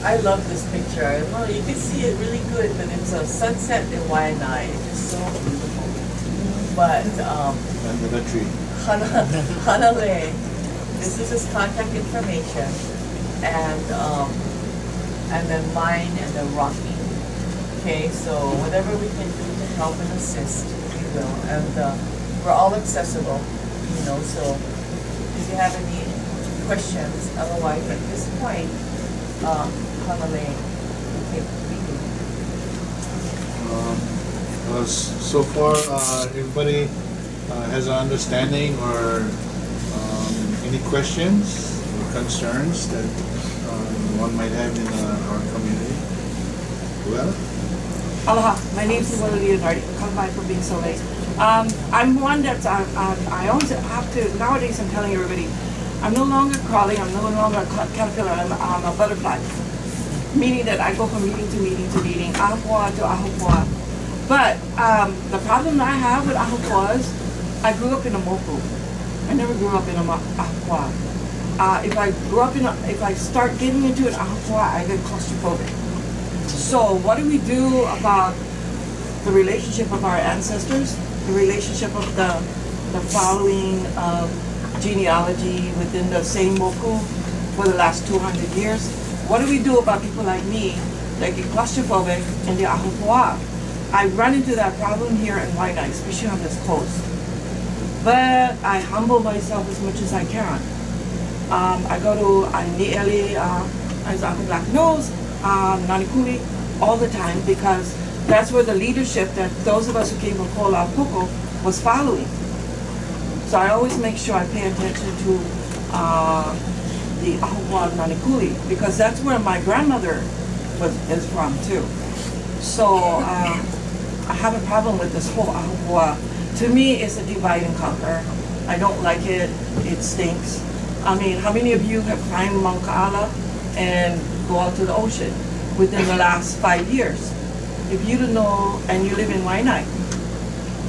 I love this picture. I don't know, you can see it really good, but it's a sunset in Waianae. It's just so beautiful. But Under the tree. Hanalei, this is his contact information, and then mine and then Rocky. Okay, so whatever we can do to help and assist, we will. And we're all accessible, you know, so if you have any questions, otherwise at this point, Hanalei, okay, we do. So far, everybody has an understanding or any questions or concerns that one might have in our community? Well, Aloha, my name is Luella Leonardi. Come by for being so late. I'm one that I always have to, nowadays I'm telling everybody, I'm no longer crawling, I'm no longer a caterpillar, I'm a butterfly. Meaning that I go from meeting to meeting to meeting, ahupua to ahupua. But the problem that I have with ahupua is I grew up in a moku. I never grew up in a ahupua. If I start getting into an ahupua, I get claustrophobic. So what do we do about the relationship of our ancestors, the relationship of the following genealogy within the same moku for the last 200 years? What do we do about people like me that get claustrophobic in the ahupua? I run into that problem here in Waianae, especially on this coast. But I humble myself as much as I can. I go to Ni'eli, as Uncle Black knows, Nanikuli, all the time because that's where the leadership that those of us who came from Ko'olapoko was following. So I always make sure I pay attention to the Ahupua of Nanikuli because that's where my grandmother is from too. So I have a problem with this whole Ahupua. To me, it's a divide and conquer. I don't like it. It stinks. I mean, how many of you have climbed Mount Ka'ala and go out to the ocean within the last 5 years? If you don't know, and you live in Waianae,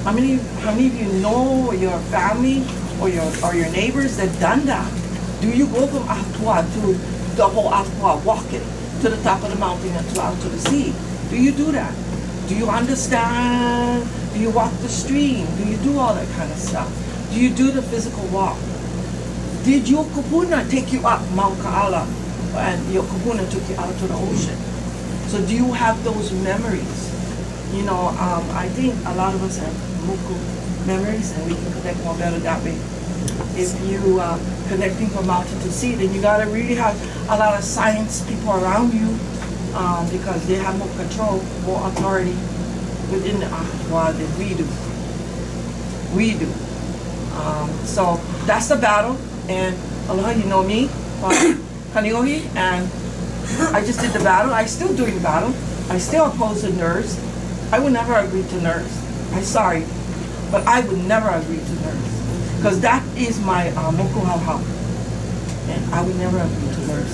how many of you know your family or your neighbors that done that? Do you go from Ahupua to the whole Ahupua, walking to the top of the mountain and out to the sea? Do you do that? Do you understand? Do you walk the stream? Do you do all that kind of stuff? Do you do the physical walk? Did your kupuna take you up Mount Ka'ala and your kupuna took you out to the ocean? So do you have those memories? You know, I think a lot of us have moku memories and we can connect more better that way. If you are connecting from mountain to sea, then you gotta really have a lot of science people around you because they have more control, more authority within the ahupua than we do. We do. So that's the battle. And aloha, you know me, Kaneohe, and I just did the battle. I still doing the battle. I still oppose the NERS. I would never agree to NERS. I'm sorry, but I would never agree to NERS because that is my moku hauhau, and I would never agree to NERS.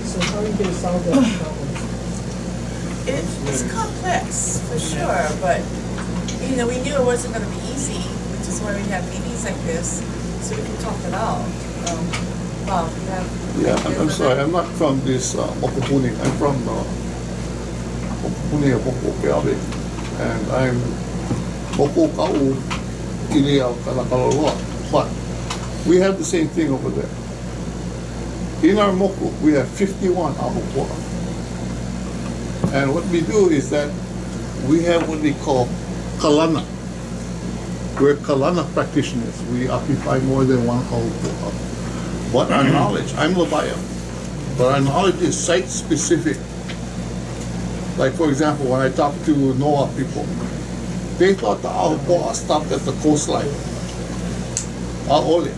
So how are you gonna solve that problem? It's complex, for sure, but, you know, we knew it wasn't gonna be easy, which is why we have meetings like this, so we can talk it out. Bob, you have... Yeah, I'm sorry, I'm not from this Mokopuni. I'm from Mokopuni of Mokopeawe. And I'm Mokokau Ilia Kalakaloa. But we have the same thing over there. In our Moku, we have 51 ahupua. And what we do is that we have what we call kalana. We're kalana practitioners. We occupy more than one ahupua. But our knowledge, I'm Labaya, but our knowledge is site-specific. Like, for example, when I talked to Noah people, they thought the ahupua stopped at the coastline. A'ole.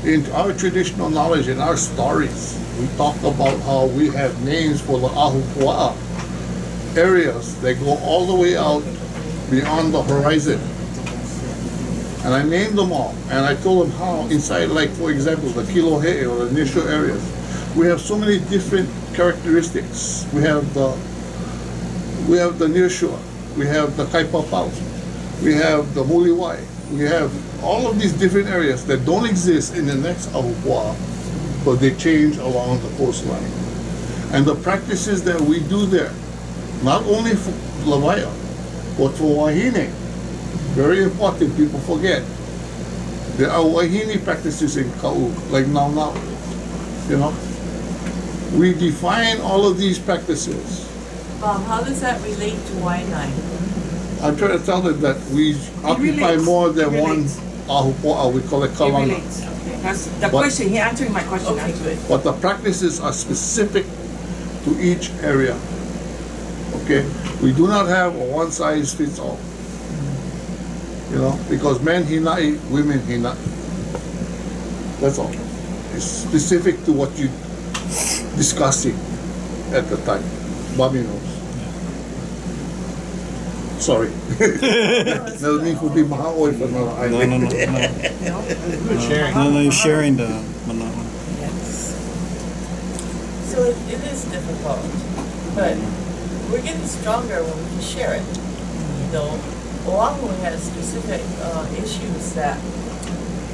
In our traditional knowledge, in our stories, we talk about how we have names for the ahupua areas that go all the way out beyond the horizon. And I named them all, and I told them how inside, like for example, the Kilohe or the initial areas, we have so many different characteristics. We have the nearshore, we have the Kaipapau, we have the Muliwai, we have all of these different areas that don't exist in the next ahupua, because they change along the coastline. And the practices that we do there, not only for Lavaya, but for Wahine, very important, people forget. There are Wahine practices in Kau, like now, you know. We define all of these practices. Bob, how does that relate to Waianae? I'm trying to tell them that we occupy relates. more than It one relates. ahupo'a, we call it It kalana. relates. That's the But- question, he answering my question. Okay, actually. good. But the practices are specific to each area. Okay? We do not have a one size fits all. You know, because men hinai, women hinai. That's all. It's specific to what you discussing at the time. Bobby knows. Sorry. No need for be mahaoy for another No, island. no, no, no. Good sharing. No, no, you're sharing the Manana. Yes. So it is difficult, but we're getting stronger when we can share it. You know, Oahu has specific issues that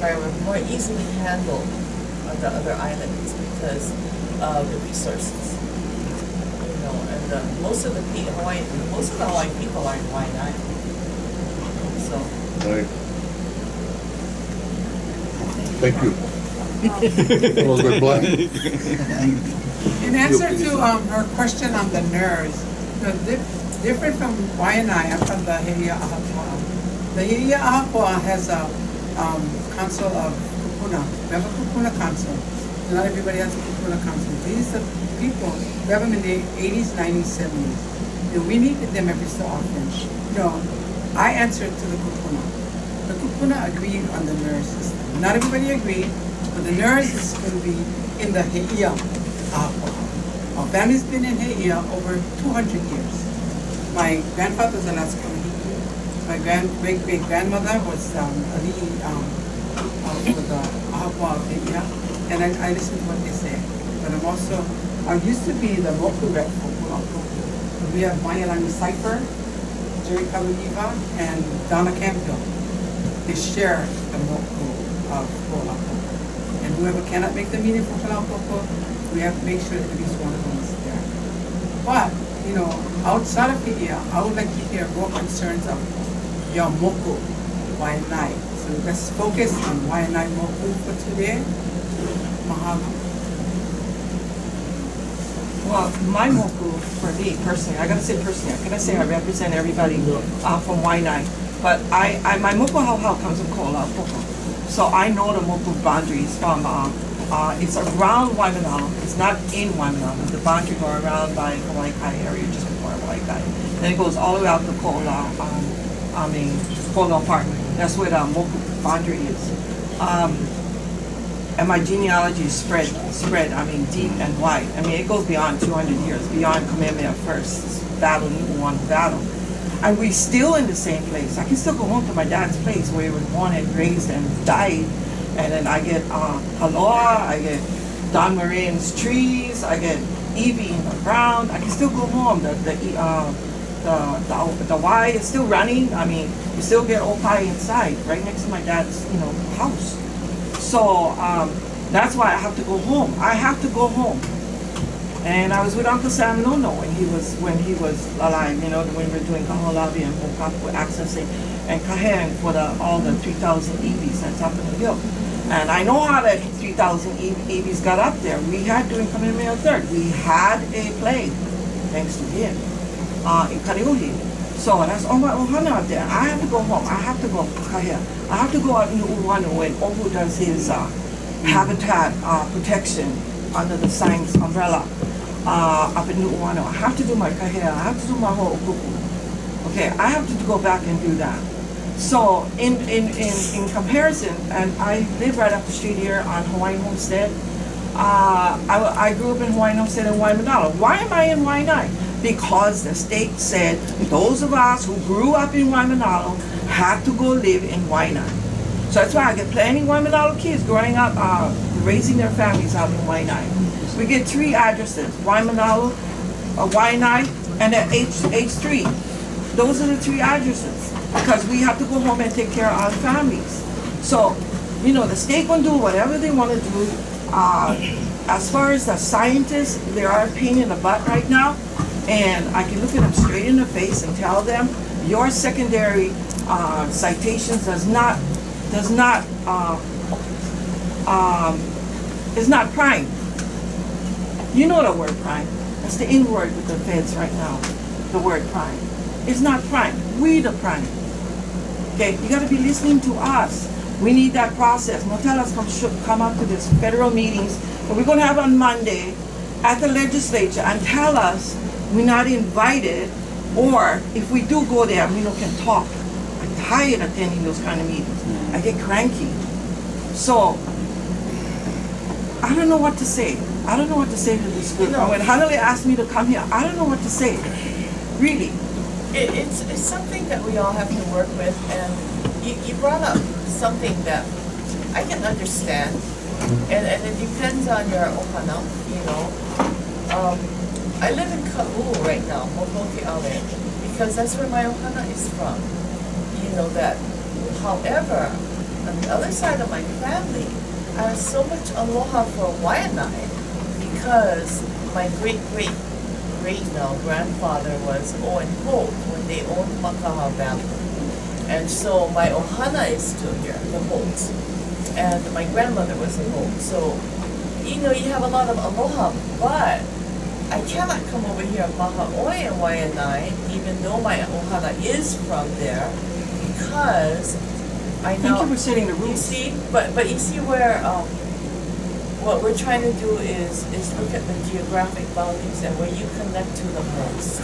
are more easily handled on the other islands because of the resources. You know, and most of the Hawaiian people are in Waianae. So. Right. Thank you. That was good blind. In answer to her question on the nerves, different from Waianae, I'm from the Heia Ahapoa. The Heia Ahapoa has a council of kupuna. We have a kupuna council. Not everybody has a kupuna council. These are people, we have them in the 80s, 90s, 70s. And we meet with them every so often. No, I answer to the kupuna. The kupuna agreed on the nerve system. Not everybody agreed, but the nerve is going to be in the Heia Ahapoa. Our family's been in Heia over 200 years. My grandfather was Alaska Kahiki. My great-great-grandmother was Ali'i for the Ahapoa of Heia. And I listen to what they say. But I'm also, I used to be the Moku rep for Pulapu. We have Maialani Cipher, Jerry Kaluiva, and Donna Campbell. They share the Moku of Pulapu. And whoever cannot make the meeting for Pulapu, we have to make sure that at least one of them is there. But, you know, outside of Heia, I would like to hear more concerns of your Moku, Waianae. So let's focus on Waianae Moku for today. Mahalo. Well, my moku, for me personally, I gotta say personally, I gotta say I represent everybody from Waianae. But my moku hauhau comes from Ko'olaupopo. So I know the moku boundaries from, it's around Waimanalo, it's not in Waimanalo. The boundary go around by Hawaii Kai area, just before Hawaii Kai. Then it goes all the way out to Ko'olau Park. That's where the moku boundary is. And my genealogy is spread, I mean, deep and wide. I mean, it goes beyond 200 years, beyond Kamehameha First battle, Niu'uanu battle. And we're still in the same place. I can still go home to my dad's place where he was born and raised and died. And then I get Haloa, I get Don Moran's trees, I get Evie in the ground. I can still go home. The Y is still running. I mean, you still get Opai inside, right next to my dad's, house. So that's why I have to go home. I have to go home. And I was with Uncle Sam Nono when he was alive, when we were doing Kahalabi and Pokapu accessing and Kahen for all the 3,000 EVs that's up in the hill. And I know how that 3,000 EVs got up there. We had during Kamehameha III, we had a plague, thanks to him, in Kariuhi. So that's all my ohana out there. I have to go home. I have to go Kahea. I have to go out in Nu'uanu when Ohu does his habitat protection under the science umbrella up in Nu'uanu. I have to do my Kahea. I have to do my ho'okuku. Okay, I have to go back and do that. So in comparison, and I live right up the street here on Hawaiian Homestead. I grew up in Hawaiian Homestead in Waimanalo. Why am I in Waianae? Because the state said those of us who grew up in Waimanalo have to go live in Waianae. So that's why I get plenty of Waimanalo kids growing up, raising their families out in Waianae. We get 3 addresses: Waimanalo, Waianae, and then H3. Those are the 3 addresses because we have to go home and take care of our families. So, the state can do whatever they want to do. As far as the scientists, they are a pain in the butt right now, and I can look at them straight in the face and tell them your secondary citations is not prime. You know the word prime. That's the N word with the feds right now. The word prime. It's not prime. We the prime. Okay, you gotta be listening to us. We need that process. No tell us come up to this federal meetings that we're gonna have on Monday at the legislature and tell us we're not invited, or if we do go there, we can talk. I'm tired of attending those kind of meetings. I get cranky. So, I don't know what to say. I don't know what to say to this group. When Hanale asked me to come here, I don't know what to say. Really. It's something that we all have to work with, and you brought up something that I can understand, and it depends on your ohana, I live in Ka'u right now, Mohoke Ale, because that's where my ohana is from. That. However, on the other side of my family, I have so much aloha for Waianae because my great-grandfather was Owen Holt when they owned Makaha Valley. And so my ohana is still here, the Holts. And my grandmother was a Holt. So, you have a lot of aloha, but I cannot come over here and maha'oi in Waianae, even though my ohana is from there, because I know. Thank you for setting the You rules. see, but you see where what we're trying to do is look at the geographic boundaries and where you connect to the most,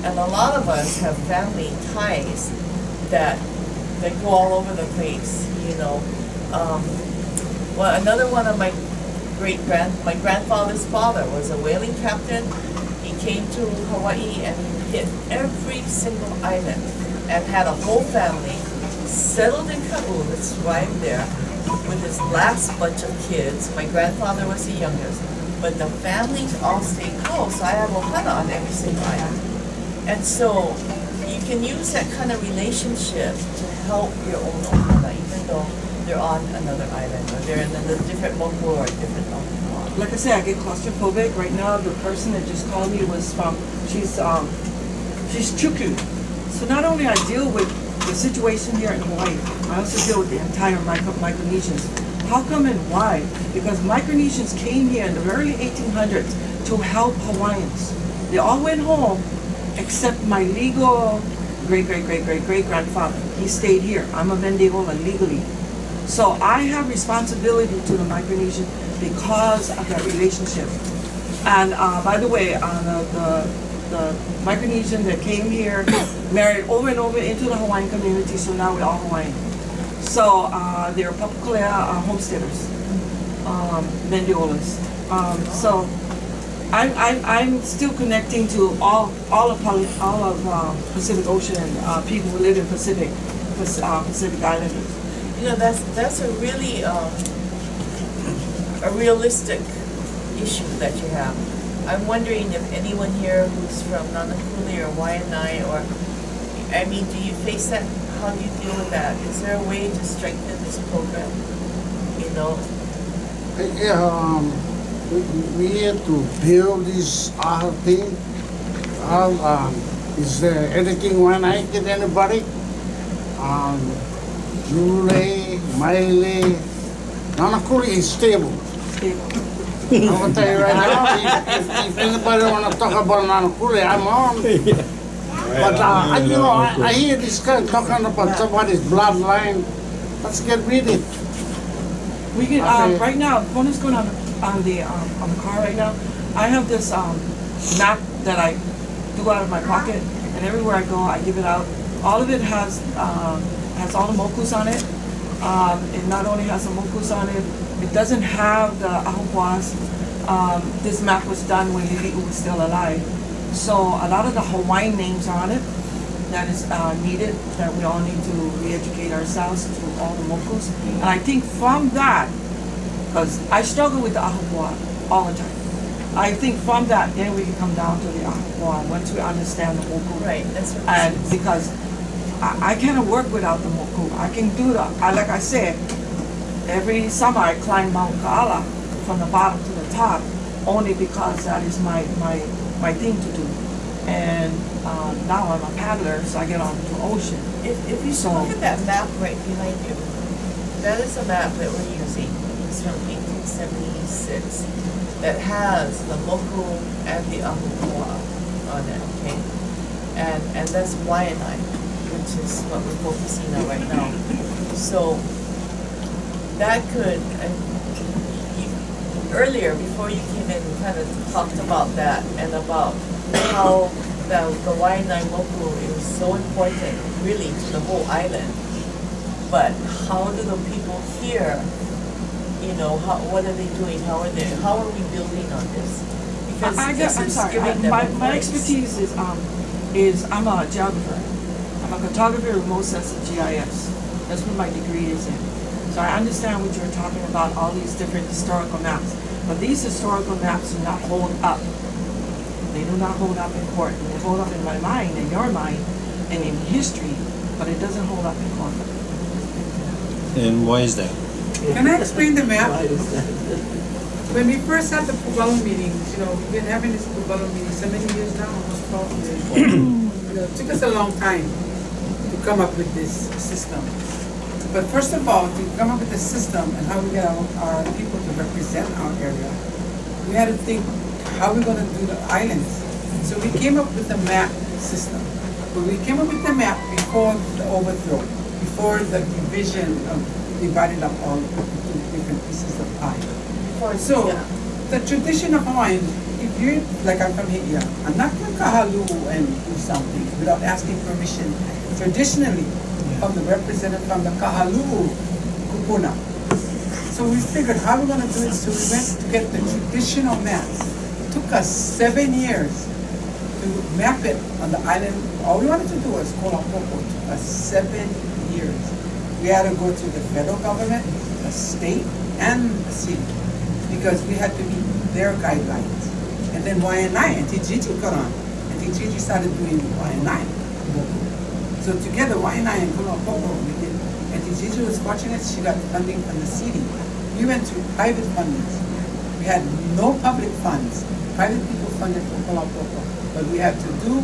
And a lot of us have family ties that go all over the place, Well, another one of my grandfather's father was a whaling captain. He came to Hawaii and he hit every single island and had a whole family settled in Ka'u that thrived there with his last bunch of kids. My grandfather was the youngest, but the families all stayed close. I have ohana on every single island. And so you can use that kind of relationship to help your own ohana, even though they're on another island or they're in a different moku or a different ohana. Like I said, I get claustrophobic. Right now, the person that just called me was she's Chuku. So not only I deal with the situation here in Hawaii, I also deal with the entire Micronesians. How come and why? Because Micronesians came here in the early 1800s to help Hawaiians. They all went home except my legal great-great-great-great-great-grandfather. He stayed here. I'm a Mendiola legally. So I have responsibility to the Micronesian because of that relationship. And by the way, the Micronesian that came here married over and over into the Hawaiian community, so now we're all Hawaiian. So they're Papakolea homesteaders, Mendiolas. So I'm still connecting to all of Pacific Ocean people who live in Pacific Islanders. That's a really a realistic issue that you have. I'm wondering if anyone here who's from Nanakuli or Waianae do you face that? How do you deal with that? Is there a way to strengthen this program? We have to build this thing. Is there anything when I get anybody? Jule, Maile, Nanakuli is stable. I'm gonna tell you right now, if anybody wanna talk about Nanakuli, I'm on. But I hear this guy talking about somebody's bloodline. Let's get rid of it. We can Okay. right now. Phone is going on the car right now. I have this map that I do out of my pocket, and everywhere I go, I give it out. All of it has all the mokus on it. It not only has the mokus on it, it doesn't have the ahupuas. This map was done when Lili'u was still alive. So a lot of the Hawaiian names are on it that is needed, that we all need to re-educate ourselves to all the mokus. And I think from that, because I struggle with the ahupua all the time, I think from that, then we can come down to the ahupua once we understand the moku. Right, that's what And this is. because I cannot work without the moku. I can do like I said, every summer I climb Mount Kaala from the bottom to the top, only because that is my thing to do. And now I'm a paddler, so I get on the ocean. If you look at that map right behind you, that is a map that we're using. It's from 1876 that has the Moku and the Ahupua'a on it, okay? And that's Waianae, which is what we're focusing on right now. So that could, earlier, before you came in, we kind of talked about that and about how the Waianae Moku is so important, really, to the whole island. But how do the people here, you know, what are they doing? How are we building on this? Because I'm this is sorry. giving them My a voice. expertise is I'm a geographer. I'm a cartographer with remote sensitive GIS. That's what my degree is in. So I understand what you're talking about, all these different historical maps. But these historical maps do not hold up. They do not hold up in court. They hold up in my mind, in your mind, and in history, but it doesn't hold up in court. And why is that? Can I explain the map? When we first had the Pugalu meetings, you know, we've been having this Pugalu meeting so many years now, almost 12 years. You know, it took us a long time to come up with this system. But first of all, to come up with the system and how we get our people to represent our area, we had to think how we're going to do the islands. So we came up with a map system. But we came up with the map before the overthrow, before the division of dividing up all into different pieces of pie. So, the tradition of Hawaiian, if you're, like I'm from Haiti, I'm not going to kahalu and do something without asking permission traditionally from the representative from the kahalu kupuna. So we figured how we're going to do it, so we went to get the traditional maps. It took us 7 years to map it on the island. All we wanted to do was Kolapoko. It took us 7 years. We had to go to the federal government, the state, and the city, because we had to meet their guidelines. And then Waianae and Tijiji got on, and Tijiji started doing Waianae. So together, Waianae and Kolapoko, we did. And Tijiji was watching it, she got funding from the city. We went to private funding. We had no public funds. Private people funded for Kolapoko. But we had to do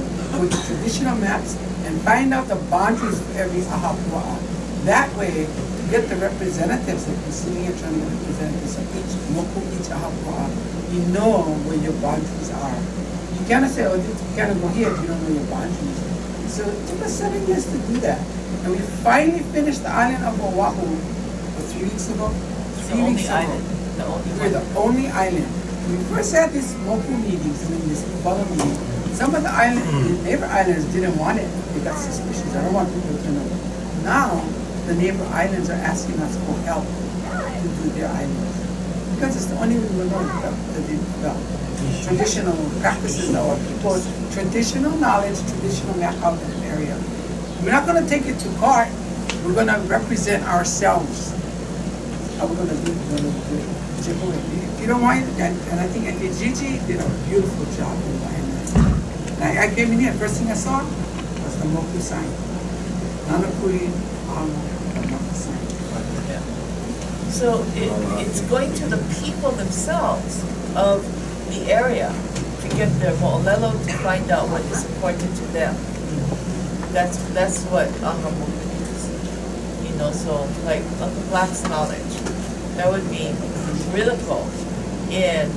with the traditional maps and find out the boundaries of every ahapua'a. That way, to get the representatives that we're sitting here trying to get representatives of each moku, each ahapua'a, you know where your boundaries are. You cannot say, oh, you cannot go here if you don't know your boundaries. So it took us 7 years to do that. And we finally finished the island of Oahu 3 weeks ago. It's the only island. The only We're the one. only island. When we first had these moku meetings, I mean this Bala meeting, some of the island, the neighbor islands didn't want it. They got suspicious. I don't want people to know. Now, the neighbor islands are asking us for help to do their islands. Because it's the only way we know the traditional practices of our people, traditional knowledge, traditional map out in an area. We're not going to take it to court. We're going to represent ourselves. How we're going to do it, we're going to do it. If you don't mind, and I think Gigi did a beautiful job in Waianae. And I came in here, first thing I saw was the Moku sign. Nanakuri, Moku sign. So it's going to the people themselves of the area to get their mo'olelo to find out what is important to them. That's what Ahamoku is. You know, so like Uncle Black's knowledge, that would be critical in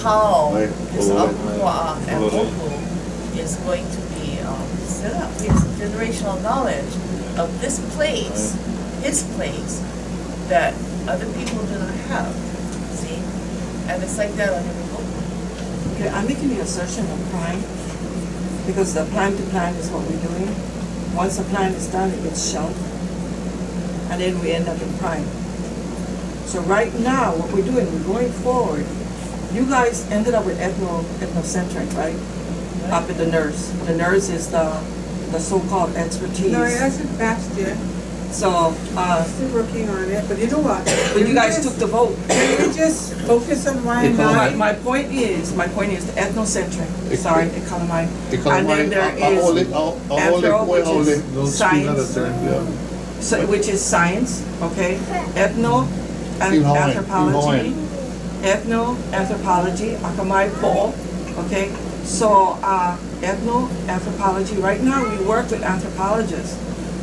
how this Ahupua'a and Moku is going to be set up. He has generational knowledge of this place, his place, that other people do not have. See? And it's like that on every book. Okay, I'm making the assertion of prime, because the plan to plan is what we're doing. Once the plan is done, it gets shelved, and then we end up in prime. So right now, what we're doing, we're going forward. You guys ended up with ethnocentric, right? Up at the NERS. The NERS is the so-called expertise. No, it hasn't passed yet. So, Still working on it, but you know what? but you guys took the vote. Can we just focus on Waianae? My point is the ethnocentric. Sorry, economy. Ikaw And then there is Anthro, which is science. Yeah. So, which is science, okay? Ethno In Hawaiian, anthropology, ethno-anthropology, akamai po, okay? So, ethno-anthropology, right now we work with anthropologists.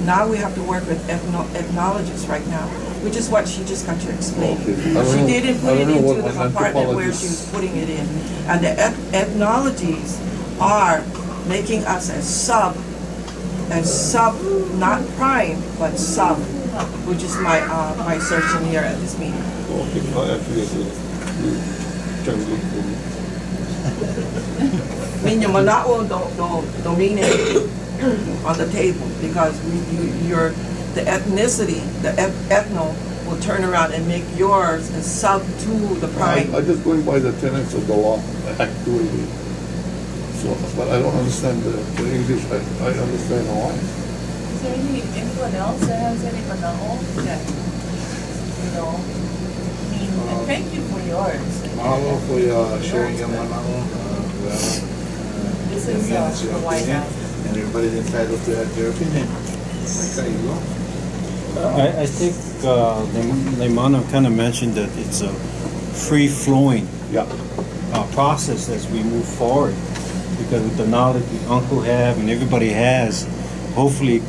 Now we have to work with ethnologists right now, which is what she just got to explain. Okay. She didn't put I it don't know into what the an compartment where anthropologist- she was putting it in. And the ethnologies are making us as sub, not prime, but sub, which is my assertion here at this meeting. Okay, no, actually, you translate for me. Meaning manao don't mean anything on the table because you're the ethnicity, the ethno will turn around and make yours a sub to the prime. I'm just going by the tenets of the law, the act the way it is. So, but I don't understand the English, I understand Hawaiian. Is there anyone else that has any manao that, you know, I mean, and thank you for yours. Mahalo for sharing your manao. This is Hawaiian. And everybody's entitled to have their opinion. There you go. I think Leimano kind of mentioned that it's a free-flowing Yeah. process as we move forward. Because with the knowledge the uncle have and everybody has, hopefully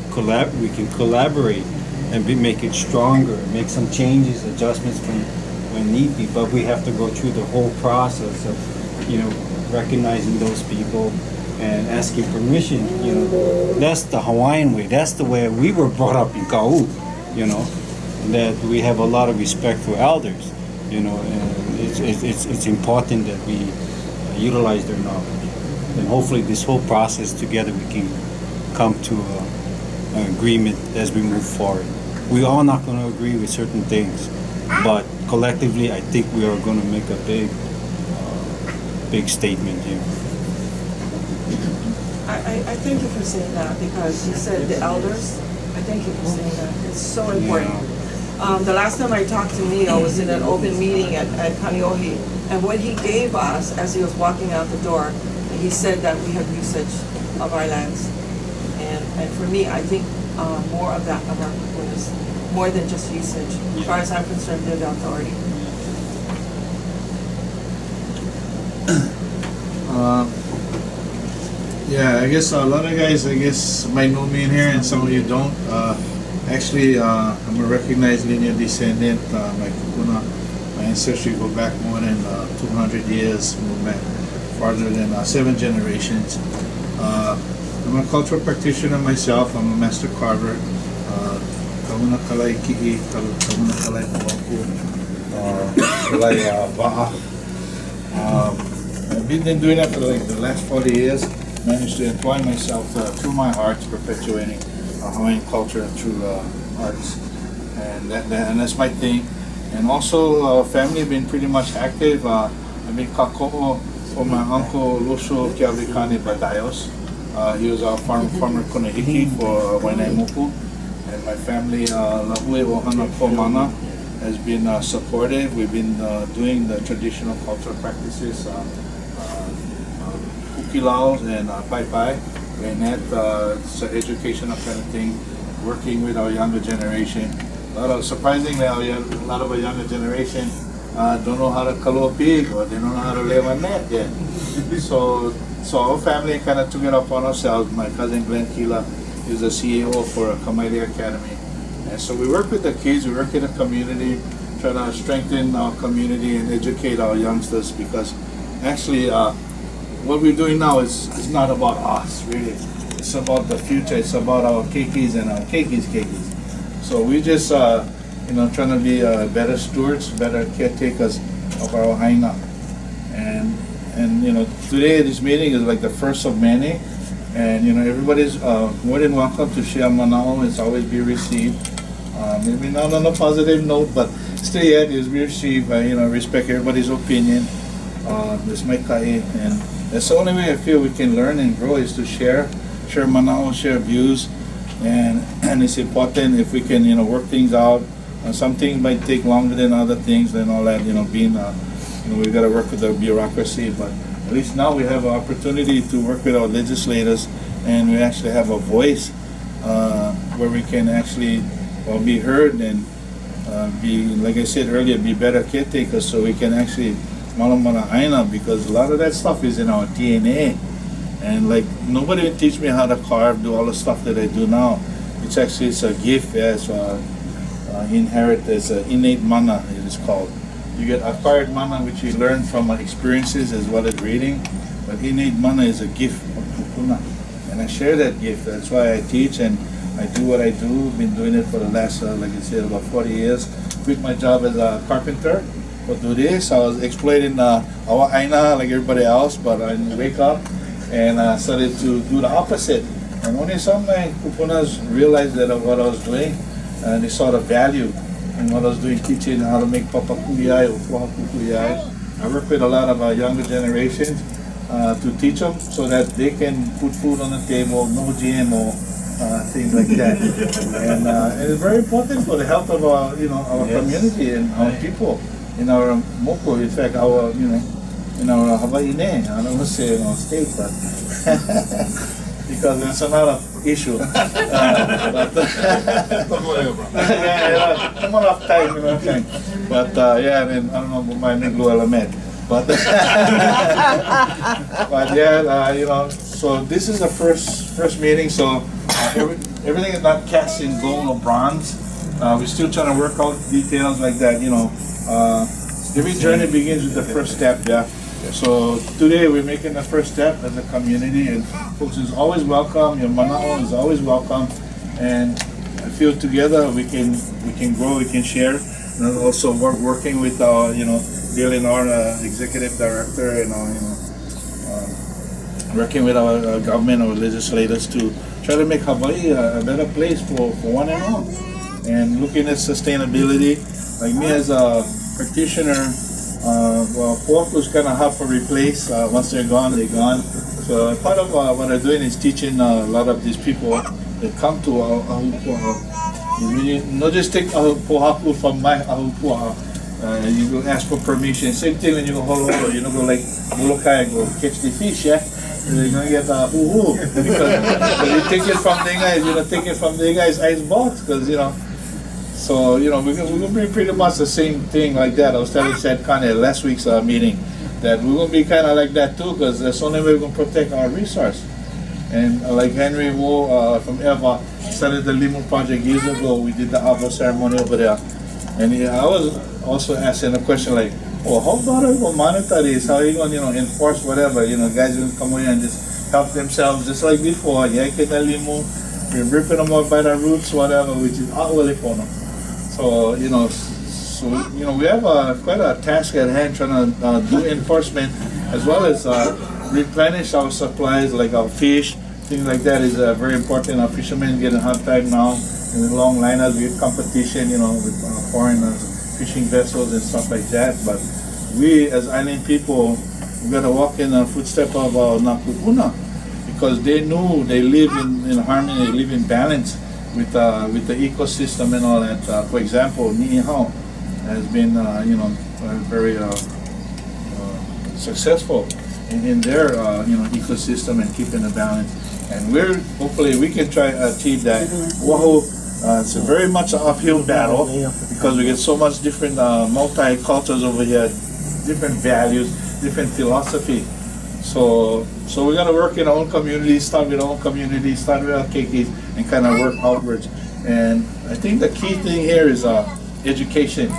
we can collaborate and make it stronger, make some changes, adjustments when need be. But we have to go through the whole process of, recognizing those people and asking permission. That's the Hawaiian way. That's the way we were brought up in Kau. That we have a lot of respect for elders. And it's important that we utilize their knowledge. And hopefully this whole process together we can come to an agreement as we move forward. We are not going to agree with certain things, but collectively I think we are going to make a big statement here. I thank you for saying that because you said the elders. I thank you for saying that. It's so important. The last time I talked to Neil was in an open meeting at Kaneohe, and what he gave us as he was walking out the door, he said that we have usage of our lands. And for me, I think more of that of our people is more than just usage. As far as I'm concerned, they're the authority. Yeah, I guess a lot of guys, might know me in here, and some of you don't. Actually, I'm a recognized linear descendant. My kupuna, my ancestry go back more than 200 years, move back farther than 7 generations. I'm a cultural practitioner myself. I'm a master carver. Kauna kalai ki'i, kauna kalai moku, kalai va'a. I've been doing that for the last 40 years. Managed to employ myself through my arts, perpetuating Hawaiian culture through arts, and that's my thing. And also, family have been pretty much active. I've been kako'o for my uncle Luso Kiavikani Badayos. He was our farmer Kunahiki for Wainaimuku, and my family Lahue Ohana Pomana has been supportive. We've been doing the traditional cultural practices. Kukilaos and Pai Pai, it's an educational kind of thing, working with our younger generation. Surprisingly, a lot of our younger generation don't know how to kalua pig or they don't know how to lay a net yet. So our family kind of took it upon ourselves. My cousin Glenn Kila is the CEO for Kamaile Academy. And so we work with the kids, we work in the community, try to strengthen our community and educate our youngsters because actually what we're doing now is not about us, really. It's about the future. It's about our keikis and our keikis. So we just, trying to be better stewards, better caretakers of our haina. And today this meeting is like the first of many. And, everybody's more than welcome to share manao. It's always be received. Maybe not on a positive note, but still yet is be received. Respect everybody's opinion. This my kai, and that's the only way I feel we can learn and grow is to share manao, share views, and it's important if we can work things out. Some things might take longer than other things, and all that. Being we've got to work with the bureaucracy, but at least now we have an opportunity to work with our legislators, and we actually have a voice where we can actually be heard and be, like I said earlier, be better caretakers so we can actually malamana aina, because a lot of that stuff is in our DNA. And like nobody would teach me how to carve, do all the stuff that I do now. It's actually a gift, as inherit as innate mana, it is called. You get acquired mana, which you learn from experiences as well as reading, but innate mana is a gift of kupuna. And I share that gift. That's why I teach and I do what I do. Been doing it for the last, like I said, about 40 years. Quit my job as a carpenter for do this. I was exploiting our aina like everybody else, but I wake up and started to do the opposite. And only some of my kupunas realized that what I was doing, and they saw the value in what I was doing, teaching how to make papa kuyai or fuha kuyai. I work with a lot of younger generations to teach them so that they can put food on the table, no GMO, things like that. And it's very important for the health of our, our community and our people in our moko. In fact, our, in our Hawaii, I don't want to say in our state, but because it's another issue. But I'm enough time, But yeah, and I don't know about my Negro Alamed. But but yeah, so this is the first meeting. So everything is not cast in gold or bronze. We're still trying to work out details like that. Every journey begins with the first step. Yeah. So today we're making the first step as a community, and folks is always welcome. Your mana'o is always welcome, and I feel together we can grow, we can share, and also working with our Leonor, executive director, and working with our government or legislators to try to make Hawaii a better place for one and all, and looking at sustainability. Like me as a practitioner. Pork was kind of hard to replace. Once they're gone, they're gone. So part of what I'm doing is teaching a lot of these people that come to Ahupua'a. Not just take Ahupua'a from my Ahupua'a. You go ask for permission. Same thing when you go Honolulu. You don't go like Molokai and go catch the fish, yeah? You're going to get a hoo-hoo. Because when you take it from the guys, take it from the guys' ice box. Because, So, we're going to be pretty much the same thing like that. I was telling Chad Kanye last week's meeting that we're going to be kind of like that too, because that's the only way we're going to protect our resource. And like Henry Wu from EVA started the Limu project years ago. We did the Ava ceremony over there. And I was also asking a question like, well, how about we go monitor this? How are you going to enforce whatever? Guys going to come in and just help themselves just like before. Yanking the Limu, we're ripping them up by the roots, whatever, which is out really for them. So, we have quite a task at hand trying to do enforcement as well as replenish our supplies like our fish, things like that is very important. Our fishermen get a hard time now in the long liners. We have competition, with foreigners, fishing vessels and stuff like that. But we as island people, we got to walk in the footsteps of our Nakupuna because they know they live in harmony, they live in balance with the ecosystem and all that. For example, Niihau has been very successful in their ecosystem and keeping the balance. And hopefully we can try to achieve that. Oahu, it's a very much an uphill battle because we get so much different multi-cultures over here, different values, different philosophy. So we got to work in our own community, start with our own community, start with our keikis, and kind of work outwards. And I think the key thing here is education.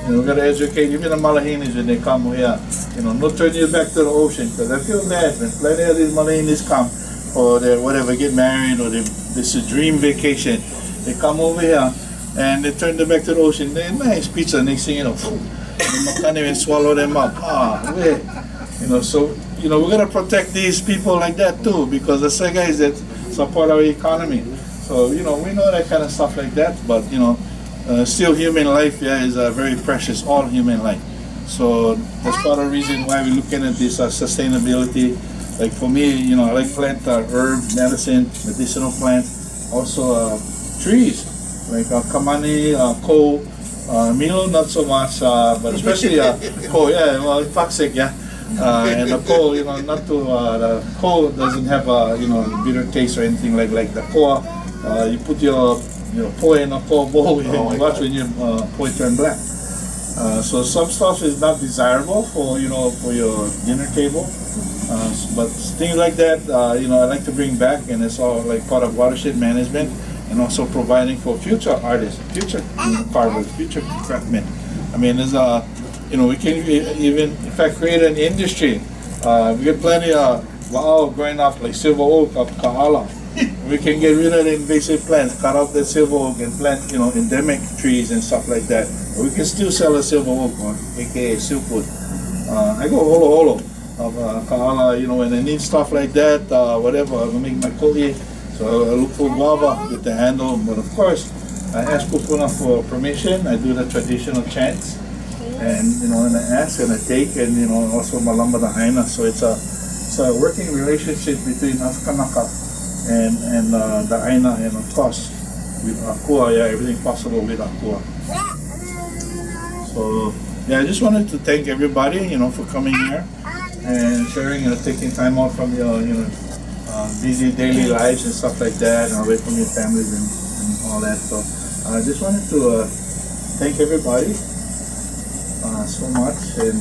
We got to educate even the Malahinis when they come here. Not turn you back to the ocean, because I feel bad when plenty of these Malahinis come or they get married or this is a dream vacation. They come over here and they turn them back to the ocean. They're nice pizza, next thing they can't even swallow them up. So we're going to protect these people like that too, because the guys that support our economy. So, we know that kind of stuff like that, but, still human life, is very precious, all human life. So that's part of the reason why we're looking at this sustainability. Like for me, I like plant herb, medicine, medicinal plants, also trees, like kamani, ko, milo not so much, but especially ko, toxic, and the coal, not to, the coal doesn't have a, bitter taste or anything like the koa. You put your poi and a kobo, and Oh, you watch when your poi turn black. So some stuff is not desirable for for your dinner table, but things like that, I like to bring back, and it's all like part of watershed management, and also providing for future artists, future carvers, future craftsmen. I mean, there's we can even in fact create an industry. We get plenty of growing up like silver oak of Kahala. We can get rid of the invasive plants, cut off the silver oak and plant, endemic trees and stuff like that. But we can still sell a silver oak, aka silkwood. I go holo of Kahala, when I need stuff like that, whatever, I make my ko'i. So I look for guava with the handle, but of course, I ask Kupuna for permission. I do the traditional chants, and and I ask and I take, and also malamba the aina. So it's a working relationship between Afkanaka and the aina, and of course with Akua, everything possible with Akua. So I just wanted to thank everybody, for coming here and sharing and taking time out from your busy daily lives and stuff like that, and away from your families and all that. So I just wanted to thank everybody so much. And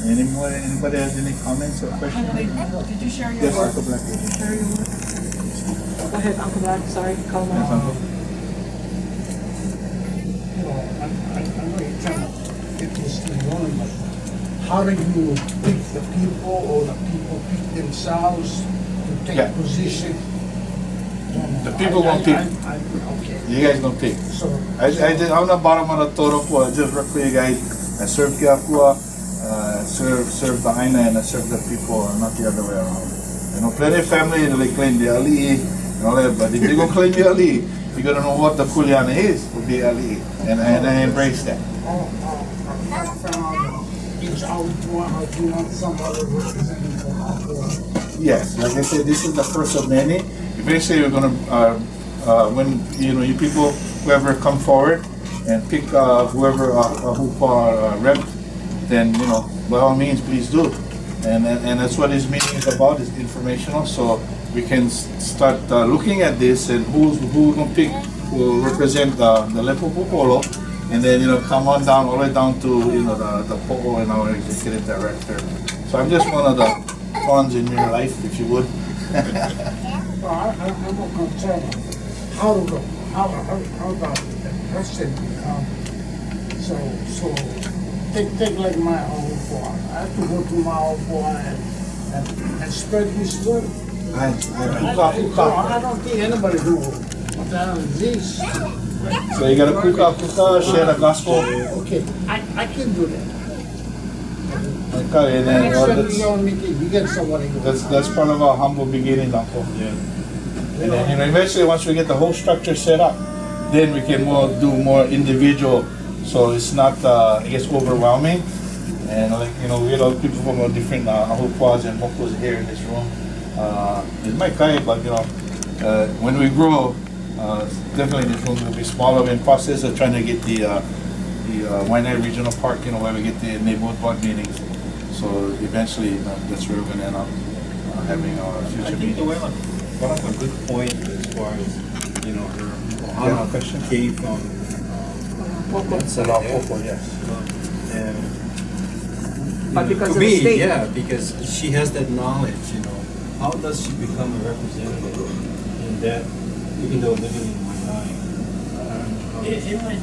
anybody has any comments or questions? Did you share your Yes, work? Uncle Black. Did you share your work? Go ahead, Uncle Black. Sorry, call him Yes, out. Uncle. I know you're trying to get this thing going, but how do you pick the people, or the people pick themselves to take Yeah. position? The people won't pick. Okay, You guys don't pick. so. I'm the bottom of the totem pole. I just work for you guys. I serve Kiakua, serve the aina, and I serve the people, not the other way around. Plenty of family, they claim the ali'i and all that, but if you're going to claim the ali'i, you're going to know what the kuleana is for the ali'i, and I embrace that. Each outdoor, or do you want some other representative from outdoor? Yes, like I said, this is the first of many. Eventually, we're going to, when you people, whoever come forward and pick whoever who rep, then by all means, please do. And that's what this meeting is about. Is informational, so we can start looking at this and who we're going to pick will represent the Lempopo Polo, and then come on down all the way down to the Po'o and our executive director. So I'm just one of the pawns in your life, if you would. Well, I'm more concerned how about the person become, so take like my own farm. I have to go to my own farm and spread this word. I don't think anybody do this. So you got to kuka, share the gospel. Okay, I can do that. Okay, and then Next time you don't make it, you get somebody. that's part of our humble beginning, Uncle. And then eventually, once we get the whole structure set up, then we can do more individual. So it's not, I guess, overwhelming. And we get other people from different ahupuas and mokos here in this room. It might kind but when we grow, definitely this room will be smaller. We're in process of trying to get the Waianae Regional Park, where we get the neighborhood board meetings. So eventually, that's where we're going to end up having our I future think meetings. one of a good point as far as, her Ohana question? came from, Yes. But because to of the me, state. yeah, because she has that knowledge, how does she become a representative in that, even though living in Waianae? It might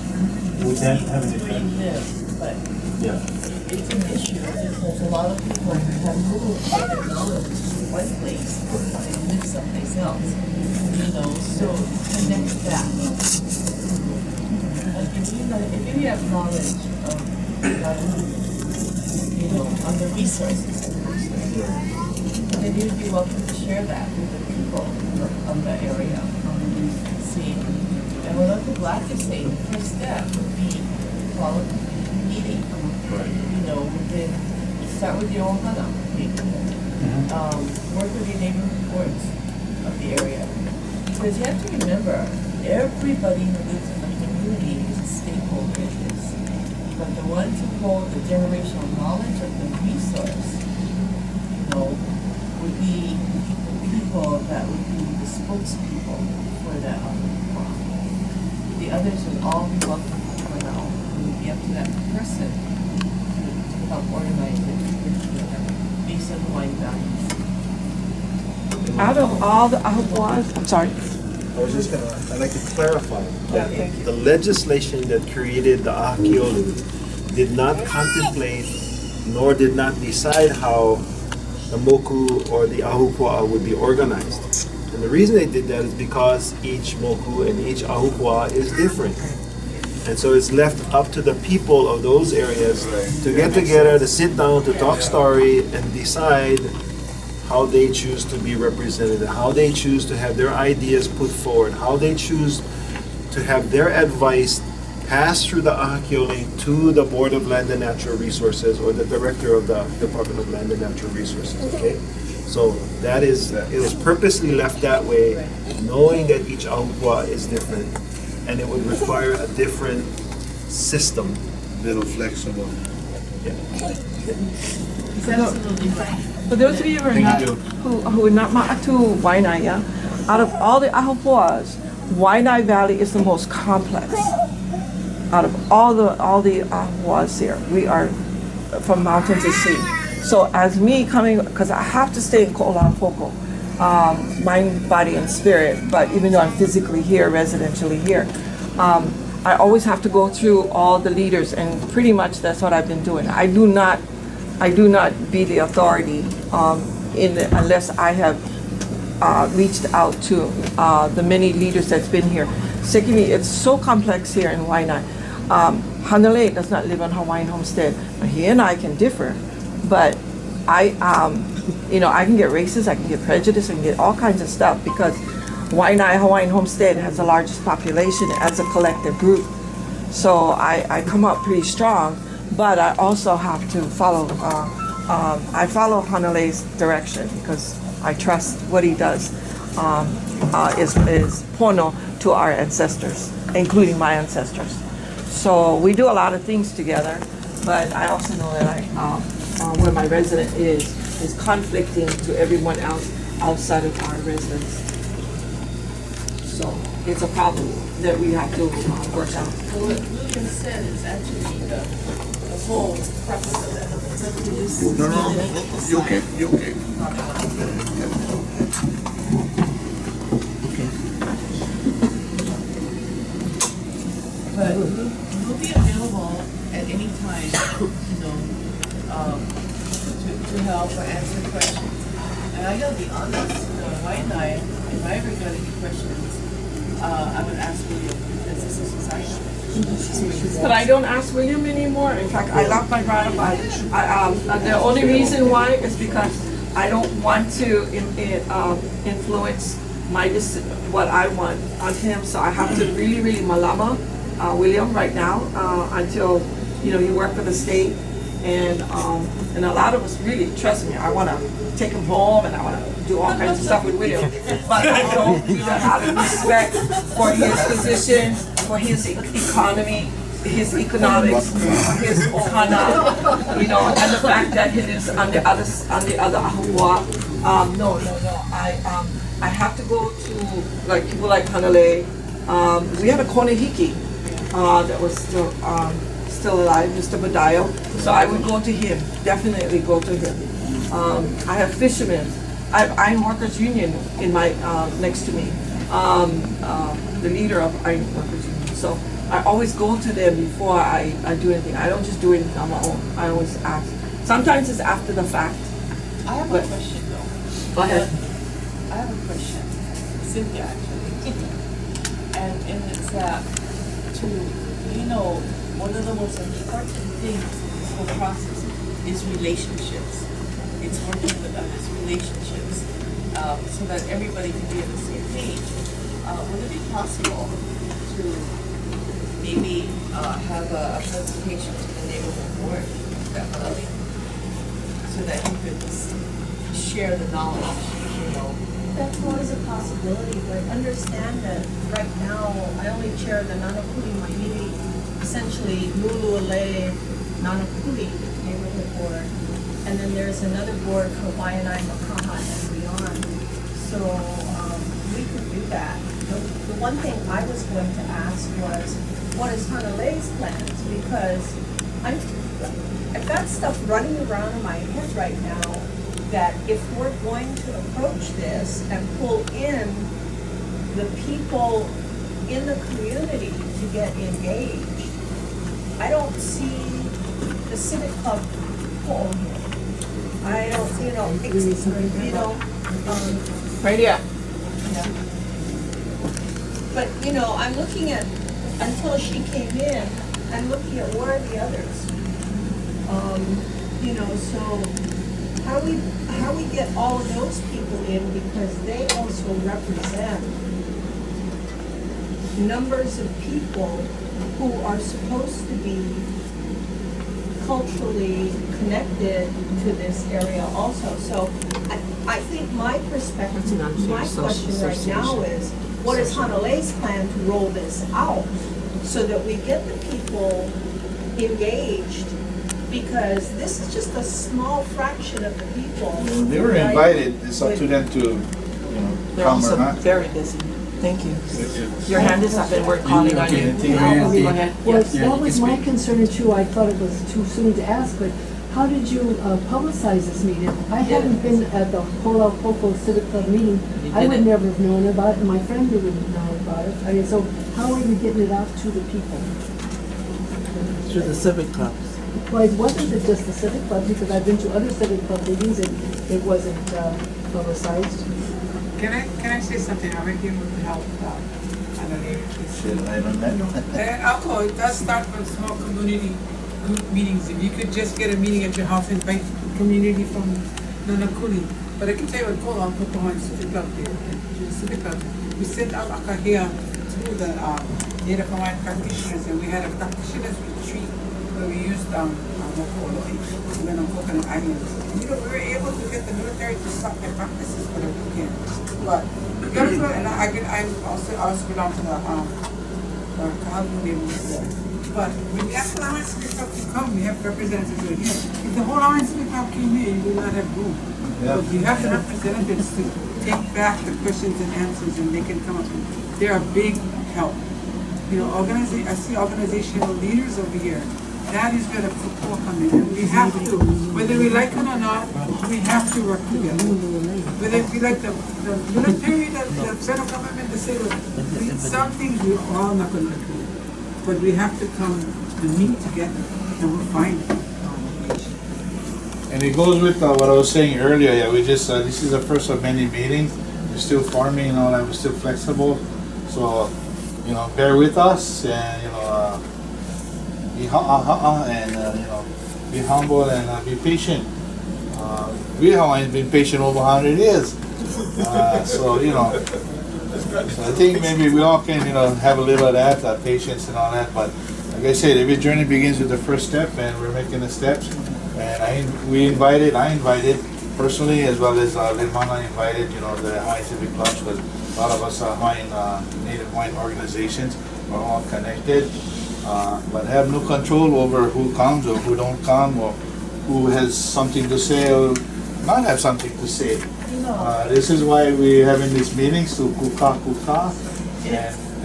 Would that have an where you effect? live, but Yeah. it's an issue because a lot of people have moved their knowledge to one place and live someplace else. So connect that. Like if you have knowledge of on the resources, then you'd be welcome to share that with the people of the area. See, and what Uncle Black is saying, the first step would be follow the meeting. Within, start with your ohana. Work with your neighborhood boards of the area. Because you have to remember, everybody who lives in the community is a stakeholder in this. But the ones who hold the generational knowledge of the resource, would be the people that would be the spokespeople for that. others would all be welcome for now. It would be up to that person to help organize it based on Hawaiian values. Out of all the Ahupuas, I'm sorry. I was just gonna, I'd like to clarify. Yeah, thank you. The legislation that created the Ahakioli did not contemplate nor did not decide how the moku or the Ahupua would be organized. And the reason they did that is because each moku and each Ahupua is different. And so it's left up to the people of those areas to get together, to sit down, to talk story, and decide how they choose to be represented, how they choose to have their ideas put forward, how they choose to have their advice passed through the Ahakioli to the Board of Land and Natural Resources or the Director of the Department of Land and Natural Resources, okay? So that is, it was purposely left that way, knowing that each Ahupua is different, and it would require a different system. Little flexible. It's absolutely right. For those of you who are not, who are not ma'atu Waianae, out of all the Ahupuas, Waianae Valley is the most complex. Out of all the Ahupuas here, we are from mountain to sea. So as me coming, because I have to stay in Ko'olapoko, mind, body, and spirit, but even though I'm physically here, residentially here, I always have to go through all the leaders, and pretty much that's what I've been doing. I do not be the authority unless I have reached out to the many leaders that's been here. Secondly, it's so complex here in Waianae. Hanalei does not live on Hawaiian homestead. He and I can differ, but I can get racist, I can get prejudice, I can get all kinds of stuff because Waianae Hawaiian homestead has the largest population as a collective group. So I come up pretty strong, but I also have to follow, I follow Hanalei's direction because I trust what he does is pono to our ancestors, including my ancestors. So we do a lot of things together, but I also know that where my resident is conflicting to everyone else outside of our residence. So it's a problem that we have to work out. Well, what William said is actually the whole purpose of that. No, you okay, you okay. But we'll be available at any time, to help or answer questions. And I gotta be honest, Waianae, if I ever got any questions, I would ask William because this is his item. But I don't ask William anymore. In fact, I locked my brother by. The only reason why is because I don't want to influence what I want on him. So I have to really, really malama William right now until you work for the state, and a lot of us really trust me. I want to take him home and I want to do all kinds of stuff with William, but I don't do that out of respect for his position, for his economy, his economics, his ohana, and the fact that he is on the other Ahua. No. I have to go to like people like Hanalei. We had a Konehiki that was still alive, Mr. Badayo. So I would go to him, definitely go to him. I have fishermen. I have Iron Workers Union in my next to me, the leader of Iron Workers Union. So I always go to them before I do anything. I don't just do anything on my own. I always ask. Sometimes it's after the fact. I have a question though. Go ahead. I have a question. Cynthia actually. And it's that one of the most important things in this whole process is relationships. It's working with others, relationships, so that everybody can be on the same page. Would it be possible to maybe have a presentation to the neighborhood board, definitely, so that you could share the knowledge, That's always a possibility, but understand that right now, I only chair the Nanakuli Mahili, essentially Lulu'ale Nanakuli neighborhood board. And then there's another board for Waianae, Makaha, and beyond. So we could do that. The one thing I was going to ask was, what is Hanale's plans? Because I've got stuff running around in my head right now that if we're going to approach this and pull in the people in the community to get engaged, I don't see the civic club pull here. I don't, Right here. yeah. But, I'm looking at, until she came in, I'm looking at where are the others? So how we get all of those people in, because they also represent numbers of people who are supposed to be culturally connected to this area also. So I think my perspective, my question right now is, what is Hanale's plan to roll this out so that we get the people engaged? Because this is just a small fraction of the people. They were right? invited, it's up to them to, They're come also or not. very busy. Thank you. Your hand is up and we're calling on you. Go ahead. Well, Yes. that was my concern too. I thought it was too soon to ask, but how did you publicize this meeting? I haven't been at the Ho'opopo Civic Club meeting. I would never have known about it, and my friend wouldn't know about it. I mean, so how are you getting it out to the people? Through the civic clubs. Well, it wasn't just the Civic Club, because I've been to other Civic Club meetings and it wasn't publicized. Can I say something? I might be able to help, Hanale. Shed light on that. Alcohol, it does start from small community group meetings. If you could just get a meeting at your house, invite community from Nanakuli. But I can tell you what goes on Popohan Civic Club here, to the Civic Club. We sent out Akahia to the Native Hawaiian practitioners, and we had a practitioners retreat where we used Moko'oloi, we went on Coconut Islands. And, we were able to get the military to stop their practices for the weekend. But you gotta go, and I also belong to the Kahalu neighborhood there. But when the African Hawaiian Civic Club can come, we have representatives right here. If the whole Hawaiian Civic Club came here, you would not have room. Yeah. So you have the representatives to take back the questions and answers, and they can come up with, they're a big help. I see organizational leaders over here. That is where the football come in, and we have to, whether we like it or not, we have to work together. Whether we like the military, the federal government, the state, some things we're all not gonna agree. But we have to come and meet together, and we'll find it. And it goes with what I was saying earlier, yeah, we just, this is the first of many meetings. We're still farming and all that, we're still flexible. So, bear with us and, be be humble and be patient. We Hawaiians been patient over 100 years. So I think maybe we all can, have a little of that, patience and all that. But like I said, every journey begins with the first step, and we're making the steps. And I invited personally, as well as Limana invited, the Hawaiian Civic Clubs, because a lot of us are Native Hawaiian organizations, are all connected. But have no control over who comes or who don't come, or who has something to say or not have something to say. This is why we're having these meetings, to kuka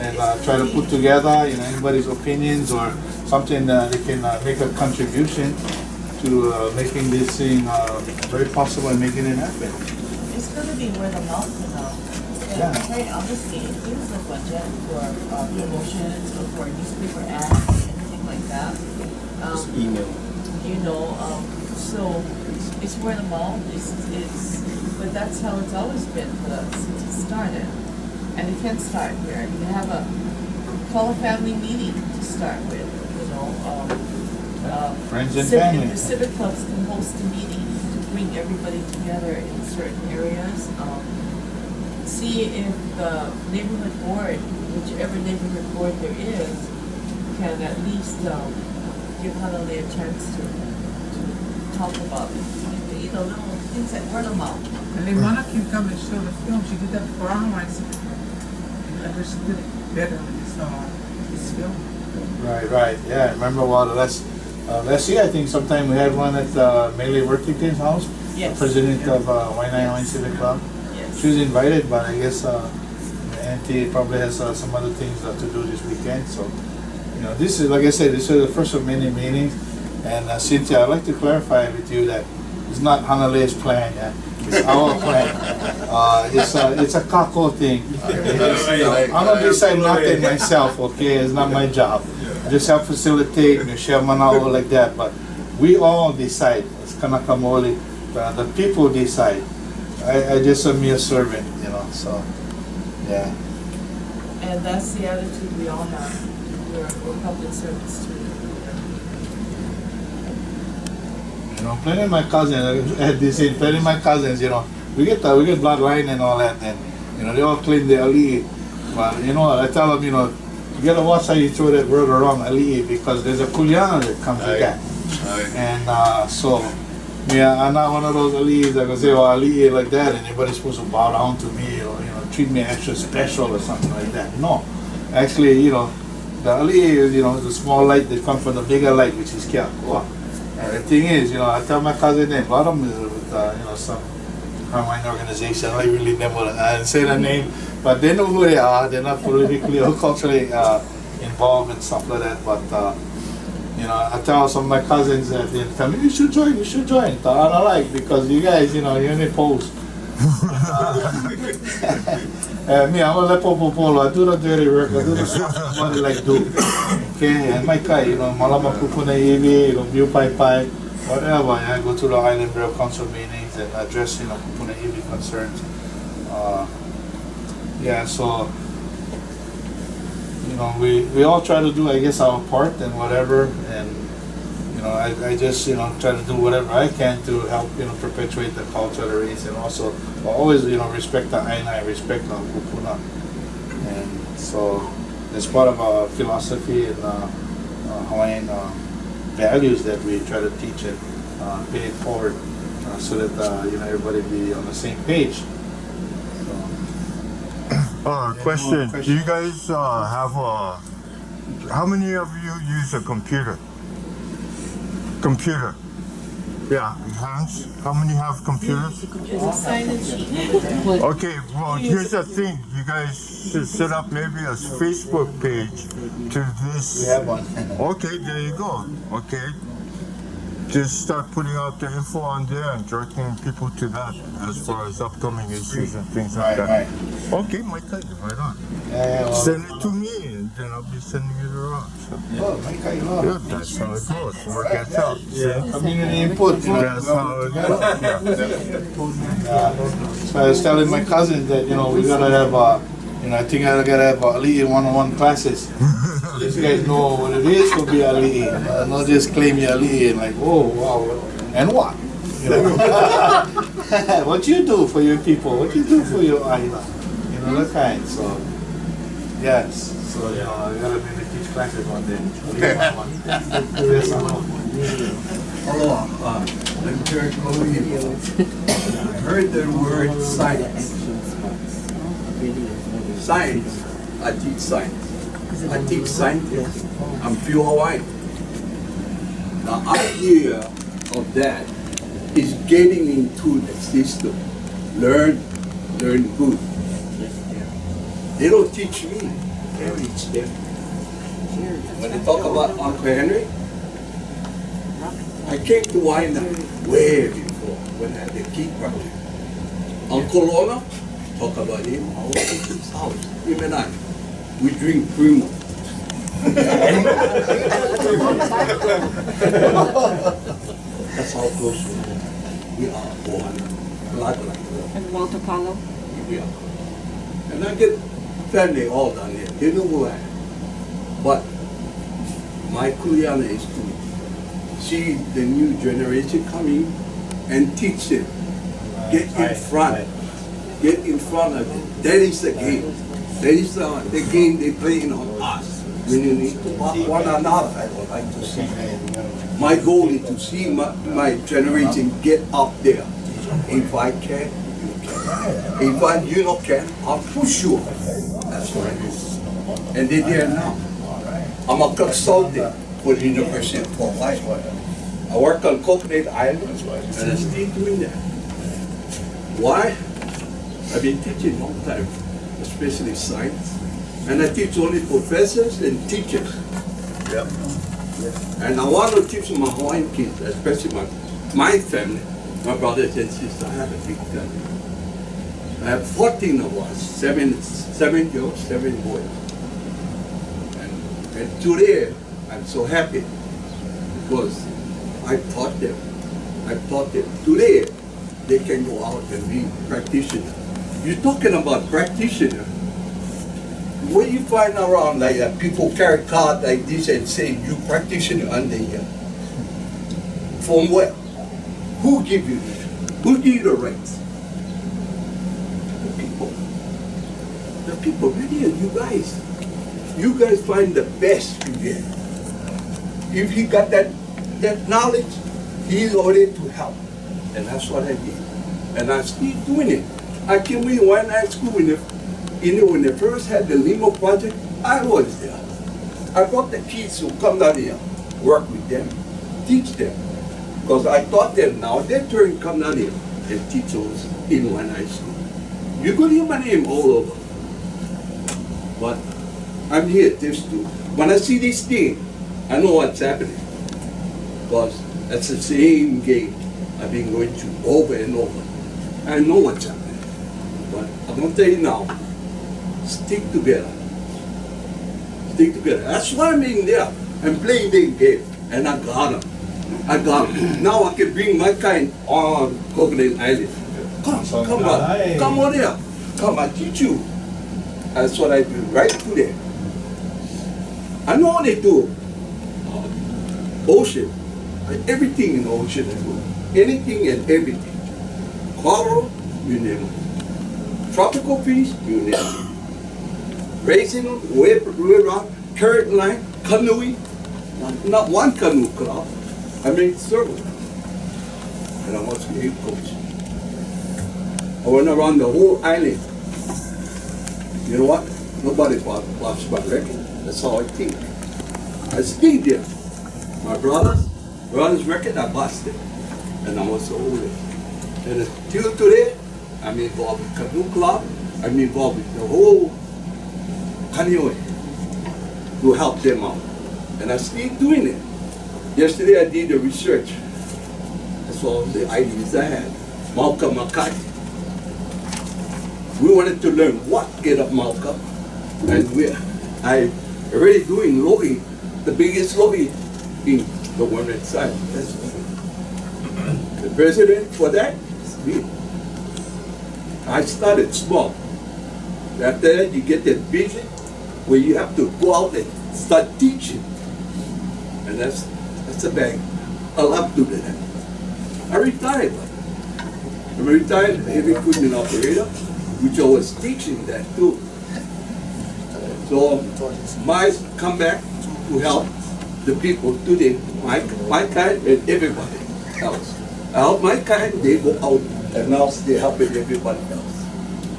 and try to put together anybody's opinions or something that they can make a contribution to making this thing very possible and making it happen. It's gonna be word of mouth now. Yeah. Right, obviously, it gives a budget for promotions or for newspaper ads, anything like that. Just email. So it's word of mouth, but that's how it's always been for us since it started. And it can start here. You have call a family meeting to start with, Friends and family. The civic clubs can host a meeting to bring everybody together in certain areas. See if the neighborhood board, whichever neighborhood board there is, can at least give Hanale a chance to talk about it. Little things like word of mouth. And Limana can come and show the film. She did that for our Hawaiian Civic Club. And she did it better than this film. Right. Yeah, I remember last year, I think sometime we had one at Melee Worthington's house. Yes. The president of Waianae Hawaiian Civic Club. Yes. She was invited, but I guess Auntie probably has some other things to do this weekend, so, you know, this is, like I said, this is the first of many meetings. And Cynthia, I'd like to clarify with you that it's not Hanale's plan, yeah? It's our plan. It's a Kako thing. I don't decide nothing myself, okay? It's not my job. I just help facilitate, share Manao like that, but we all decide. It's Kanakamoli. The people decide. I just am mere servant, you know, so, yeah. And that's the attitude we all have. We're public servants too. You know, plenty of my cousins, plenty of my cousins, you know, we get bloodline and all that, and, you know, they all claim they're Ali. But, you know, I tell them, you know, you gotta watch how you throw that word around, Ali, because there's a kulyana that comes with that. And so, yeah, I'm not one of those Ali's that can say, oh, Ali like that, and everybody's supposed to bow down to me, or, you know, treat me extra special or something like that. No. Actually, you know, the Ali is, you know, the small light that comes from the bigger light, which is Kiakua. And the thing is, you know, I tell my cousin that a lot of them is with, you know, some Carmine organization. I really never say the name, but they know who they are. They're not politically or culturally involved and stuff like that. But you know, I tell some of my cousins that they tell me, you should join. I don't like because you guys, you know, you're in a post. Me, I'm a lepo popolo. I do the dirty work. I do the stuff nobody like do. Okay, and my guy, you know, malama kupuna iwi, you know, view pai pai, whatever. I go to the Island Bureau Council meetings and address, you know, kupuna iwi concerns. Yeah, so, you know, we all try to do, I guess, our part and whatever, and, you know, I just, you know, try to do whatever I can to help, you know, perpetuate the culture of the race, and also always, you know, respect the Aina, respect the kupuna. And so, it's part of our philosophy and Hawaiian values that we try to teach and pay it forward so that, you know, everybody be on the same page. Question. Do you guys have how many of you use a computer? Computer. Yeah, hands. How many have computers? It's a sign-in sheet. Okay, well, here's the thing. You guys should set up maybe a Facebook page to this. We have one. Okay, there you go. Okay. Just start putting out the info on there and directing people to that as far as upcoming issues and things like that. Right. Okay, my cousin, right on. Well, Send it to me and then I'll be sending it around. So. oh, my guy, Yeah, that's how it goes. Work it out. See? community input. You know. That's how it goes. Yeah. So I was telling my cousin that, you know, we gotta have, you know, I think I gotta have Ali one-on-one classes. These guys know what it is to be Ali. Not just claim you're Ali and like, oh, wow, and what? You know? What you do for your people? What you do for your island? You know, that kind. So, yes. So, you know, I gotta maybe teach classes one day. Yes, I know. Hello, I'm Terry Cody. I heard the word science. Science. I teach science. I teach scientists. I'm pure Hawaiian. The idea of that is getting into the system. Learn good. They don't teach me. They teach them. When they talk about Uncle Henry, I came to Waianae way before when I had the key project. Uncle Lorna, talk about him, I was in his house, him and I. We drink primo. That's how close we are. Blood like that. And Walter Paulo? Yeah. And I get family all down here. They know who I am. But my kuleana is to see the new generation coming and teach them. Get in front. Get in front of it. That is the game. That is the game they play on us. When you need to walk one another, I would like to see. My goal is to see my generation get up there. If I can, you can. If you not can, I'll push you. That's what I do. And they're there now. I'm a consultant for the University of Hawaii. I work on Coconut Island, and I still doing that. Why? I've been teaching a long time. That's especially science. And I teach only professors and teachers. Yep. And I want to teach my Hawaiian kids, especially my family, my brothers and sisters. I have a big family. I have 14 of us, seven girls, 7 boys. And today, I'm so happy because I taught them. Today, they can go out and be practitioners. You're talking about practitioner. What you find around like people carry cards like this and say you practitioner under here. From where? Who give you this? Who give you the rights? The people. The people, really, you guys. You guys find the best you get. If he got that knowledge, he's already to help. And that's what I did. And I'm still doing it. I came in one high school when they first had the Limo project, I was there. I brought the kids who come down here, work with them, teach them. Because I taught them now, their turn come down here and teach us in one high school. You could hear my name all over. But I'm here, this too. When I see this thing, I know what's happening. Because that's the same game I've been going through over and over. I know what's happening. But I'm going to tell you now, stick together. Stick together. That's why I'm in there. I'm playing the game. And I got them. Now I can bring my kind on Crocodile Island. Come on. Come on here. Come, I teach you. That's what I do right today. I know what they do. Ocean. Everything in the ocean I do. Anything and everything. Coral, you name it. Tropical fish, you name it. Raising them, wave rock, current line, canoeing. Not one canoe club. I made several. And I was a coach. I went around the whole island. You know what? Nobody watched my record. That's how I think. I stayed there. My brother's record, I busted. And I was so old. And until today, I'm involved with Canoe Club. I'm involved with the whole canoe to help them out. And I still doing it. Yesterday I did the research. That's all the ideas I had. Malcolm McCarthy. We wanted to learn what get up Malcolm. And I already doing lobby, the biggest lobby in the world side. That's the president for that is me. I started small. After that you get that vision where you have to go out and start teaching. And that's a bang. I love doing that. I retired. I'm a retired heavy equipment operator, which I was teaching that too. So my comeback to help the people today, my kind and everybody else. I help my kind, they go out and now they're helping everybody else.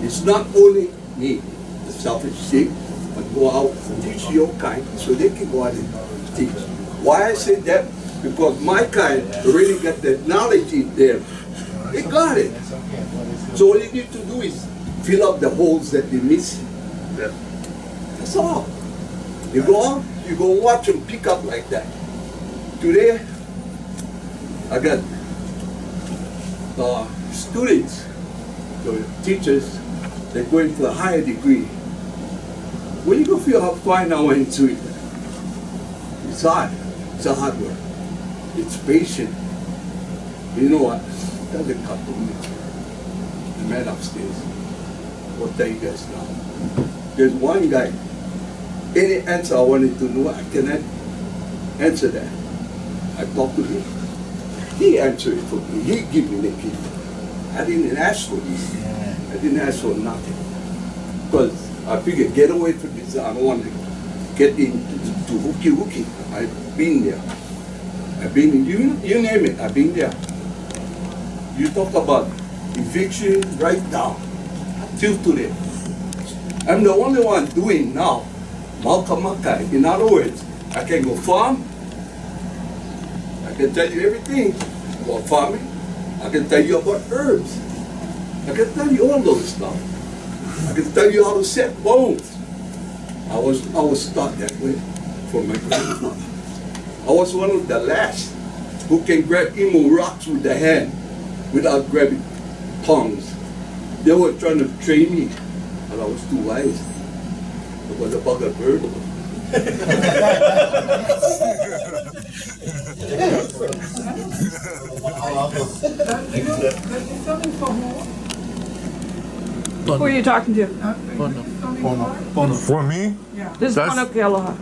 It's not only me, the selfish thing, but go out and teach your kind so they can go out and teach. Why I say that? Because my kind really got the knowledge in them. They got it. So all you need to do is fill up the holes that they miss. That's all. You go out, you go watch them pick up like that. Today, I got students, the teachers, they're going to a higher degree. When you go feel how far I went into it, it's hard. It's a hard work. It's patient. You know what? It doesn't cut to me. The man upstairs. I'll tell you guys now. There's one guy. Any answer I wanted to know, I cannot answer that. I talked to him. He answered it for me. He gave me the key. I didn't ask for this. I didn't ask for nothing. Because I figured, get away from this. I don't want to get into hooky. I've been there. I've been, you name it, I've been there. You talk about eviction right now, till today. I'm the only one doing now, Malcolm Mackay. In other words, I can go farm, I can tell you everything about farming, I can tell you about herbs, I can tell you all those stuff. I can tell you how to set bones. I was taught that way from my grandmother. I was one of the last who can grab emo rocks with the hand without grabbing tongs. They were trying to train me, but I was too wise. I was a bugger bird. Who are you talking to? For me, This is That's- Pono Kealoha.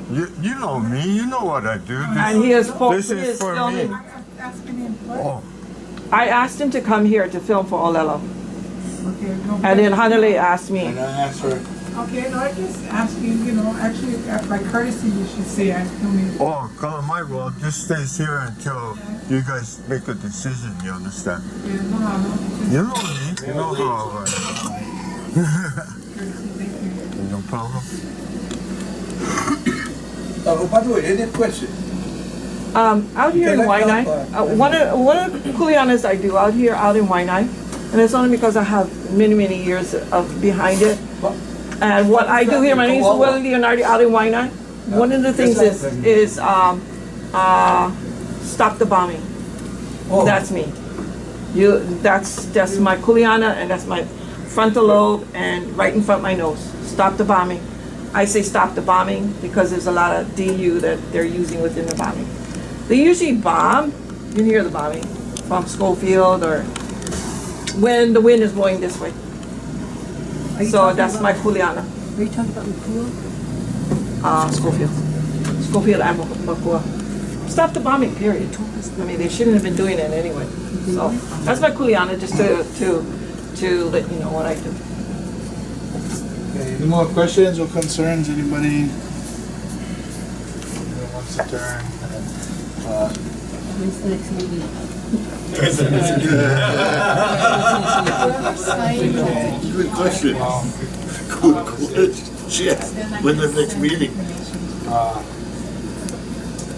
you know me, you know what I do. And he is This is for me. filming. Oh, I asked him to come here to film for Olelo. Okay, no. And then Hanale asked me. And I asked her, Okay, no, I just asking, you know, actually, by courtesy, you should say I'm filming. oh, Calamari just stays here until you guys make a decision, you understand? Yeah, no, no, You know me, you know how I courtesy, thank you. No problem. By the way, any question? Out here in Can I Waianae, help, one of the kuleanas I do out in Waianae, and it's only because I have many years of behind it. And what I do here, my name is Willie Leonardi out in Waianae. One of the things is stop the bombing. That's me. That's my kuleana, and that's my frontal lobe, and right in front of my nose. Stop the bombing. I say stop the bombing because there's a lot of DU that they're using within the bombing. They usually bomb, you hear the bombing from Schofield or when the wind is blowing this way. So that's my kuleana. Are you talking about Makua? Schofield. Schofield and Makua. Stop the bombing, period. I mean, they shouldn't have been doing it anyway. So that's my kuleana, just to let you know what I do. okay, any more questions or concerns, anybody? Anyone wants to turn? When's the next meeting? Good question. Good question. Yeah. When the next meeting?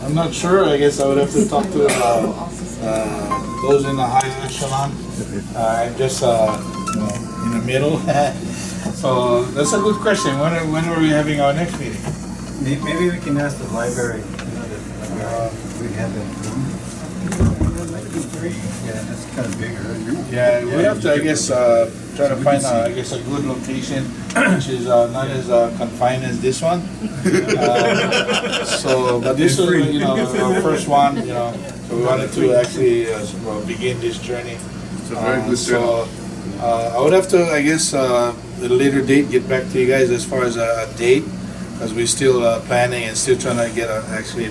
I'm not sure, I guess I would have to talk to those in the high echelon. I'm just in the middle. So that's a good question. When are we having our next meeting? Maybe we can ask the library, we have it. Yeah, that's kind of bigger. Yeah, we have to, I guess, try to find, I guess, a good location, which is not as confined as this one. So, but this was, you know, our first one, you know, so we wanted to actually begin this journey. It's a very good So, I would have to, I guess, at a later date, get back to you guys as far as a date, because we're still planning and still trying to get actually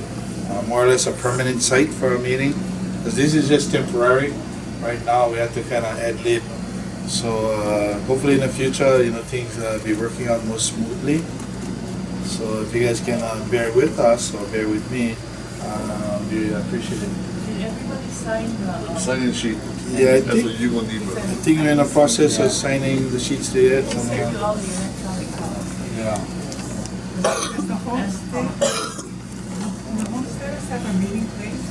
more or less a permanent site for a meeting. Because this is just temporary. Right now, we have to kind of ad lib. So hopefully in the future, you know, things be working out more smoothly. So if you guys can bear with us or bear with me, we appreciate it. Did everybody sign the? Sign-in sheet. Yeah, I That's think, what you will need. I think we're in the process of signing the sheets to yet. It's somehow. all the electronic copies. Yeah. Does the homesteaders have a meeting place?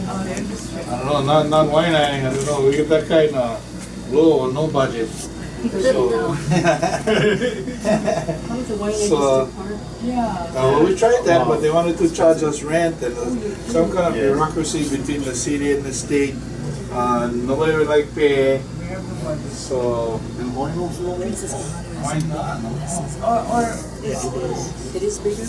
I don't know, not wine, I don't know. We get that kind of low or no budget. So, How was the Waianae So, District Park? Yeah. well, we tried that, but they wanted to charge us rent and some kind of bureaucracy between the city and the state. Nobody would like pay. So, why not? It is bigger?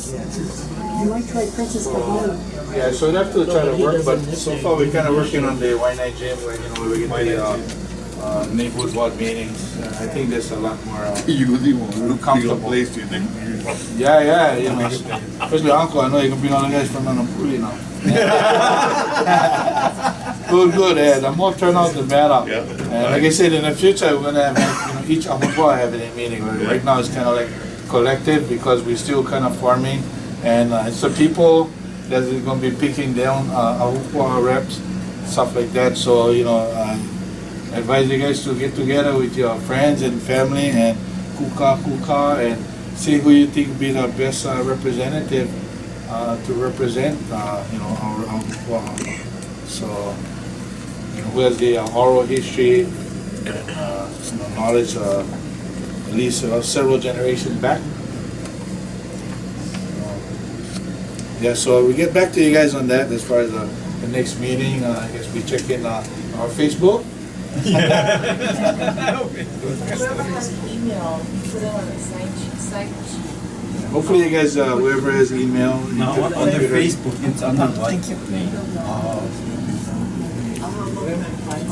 You might try Princess Kahana. Yeah, so we'd have to try to work, but so far we're kind of working on the Waianae gym where, you know, where we get the neighborhood board meetings. I think there's a lot more. You really want a Comfortable. place, you think? Yeah, you know, especially Uncle, I know you can bring all the guys from Nanapuli now. Good, yeah, the more turnout, the better. Yeah. And like I said, in the future, we're gonna have, you know, each Ahupua having a meeting. Right now, it's kind of like collective because we're still kind of forming. And it's the people that is gonna be picking down Ahupua reps, stuff like that. So, you know, I advise you guys to get together with your friends and family and kuka, and see who you think be the best representative to represent, you know, our Ahupua. So, you know, who has the oral history, you know, knowledge, at least several generations back. Yeah, so we get back to you guys on that as far as the next meeting. I guess we check in our Facebook. Whoever has an email, put it on the site sheet. Hopefully you guys, whoever has email. you No, can on the contact us. Facebook, it's under what name?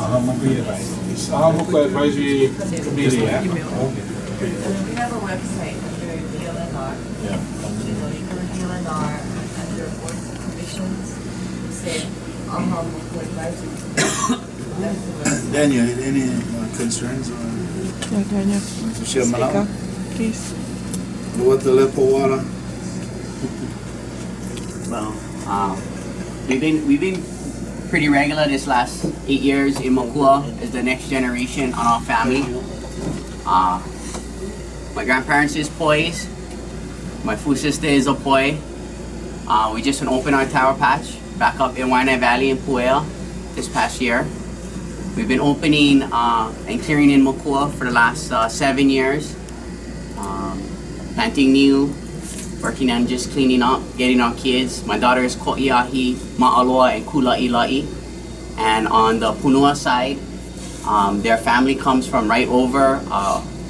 Moku Advisory. It's Moku Advisory Committee, yeah? And we have a website under DLNR. Yeah. You know, you go to DLNR under boards and commissions, say, Moku Advisory. That's the website. Daniel, any concerns or to share them out? Please. What the lepo water? Well, we've been pretty regular this last 8 years in Mokua as the next generation on our family. My grandparents is Pois. My full sister is a Poi. We just opened our tower patch back up in Waianae Valley in Puea this past year. We've been opening and clearing in Mokua for the last 7 years. Planting new, working on just cleaning up, getting our kids. My daughter is Ko'iahi, Ma'aloa, and Kula'ila'i. And on the Punua side, their family comes from right over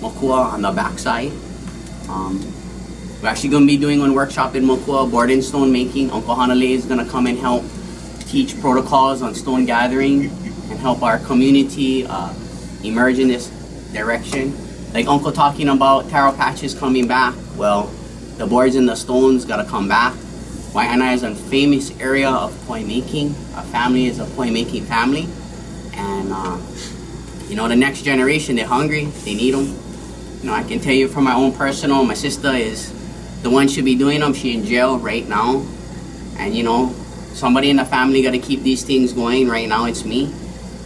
Mokua on the backside. We're actually going to be doing one workshop in Mokua, board and stone making. Uncle Hanalei is going to come and help teach protocols on stone gathering and help our community emerge in this direction. Like Uncle talking about taro patches coming back, well, the boards and the stones gotta come back. Waianae is a famous area of poi making. Our family is a poi making family. And you know, the next generation, they're hungry, they need them. You know, I can tell you from my own personal, my sister is the one should be doing them. She's in jail right now. And you know, somebody in the family gotta keep these things going. Right now it's me.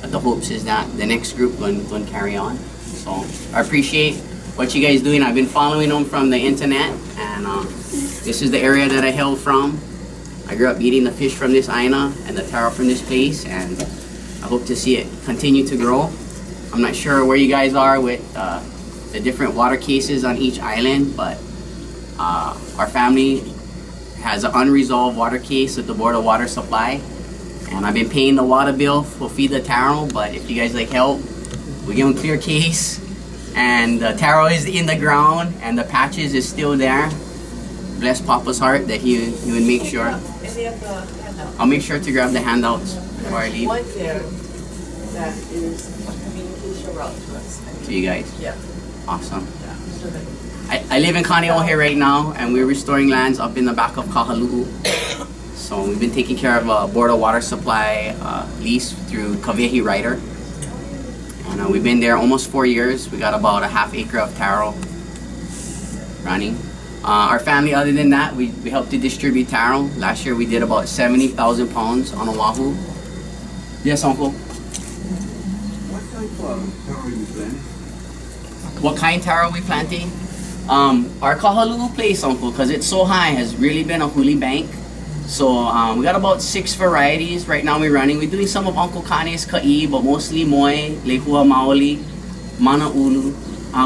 But the hopes is that the next group going carry on. So I appreciate what you guys doing. I've been following them from the internet, and this is the area that I hail from. I grew up eating the fish from this aina and the taro from this place, and I hope to see it continue to grow. I'm not sure where you guys are with the different water cases on each island, but our family has an unresolved water case with the Board of Water Supply, and I've been paying the water bill for feed the taro, but if you guys like help, we give them clear case, and the taro is in the ground, and the patches is still there. Bless Papa's heart that he would make sure. I'll make sure to grab the handouts before I leave. One there that is a communication route to us. To you guys. Yeah. Awesome. Yeah. So that I live in Kaneohe right now, and we're restoring lands up in the back of Kahalu'u. So we've been taking care of a Board of Water Supply lease through Kawehi Rider. And we've been there almost 4 years. We got about a half acre of taro running. Our family, other than that, we helped to distribute taro. Last year we did about 70,000 pounds on Oahu. Yes, Uncle? What type of taro you planting? What kind taro we planting? Our Kahalu'u place, Uncle, because it's so high, has really been a huli bank. So we got about 6 varieties right now we're running. We're doing some of Uncle Kane's ka'i, but mostly moi, lehua maoli, mana'ulu.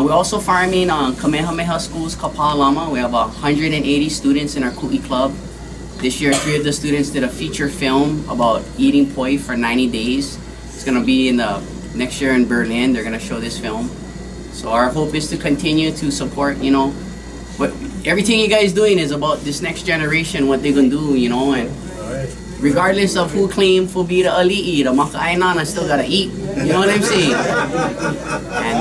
We're also farming Kamehameha School's Kapalama. We have 180 students in our ku'i club. This year, 3 of the students did a feature film about eating poi for 90 days. It's gonna be in the next year in Berlin. They're gonna show this film. So our hope is to continue to support, you know, what everything you guys doing is about this next generation, what they're gonna do, you know, and regardless of who claim for be the ali'i, the maka'ainan, I still gotta eat. You know what I'm saying? And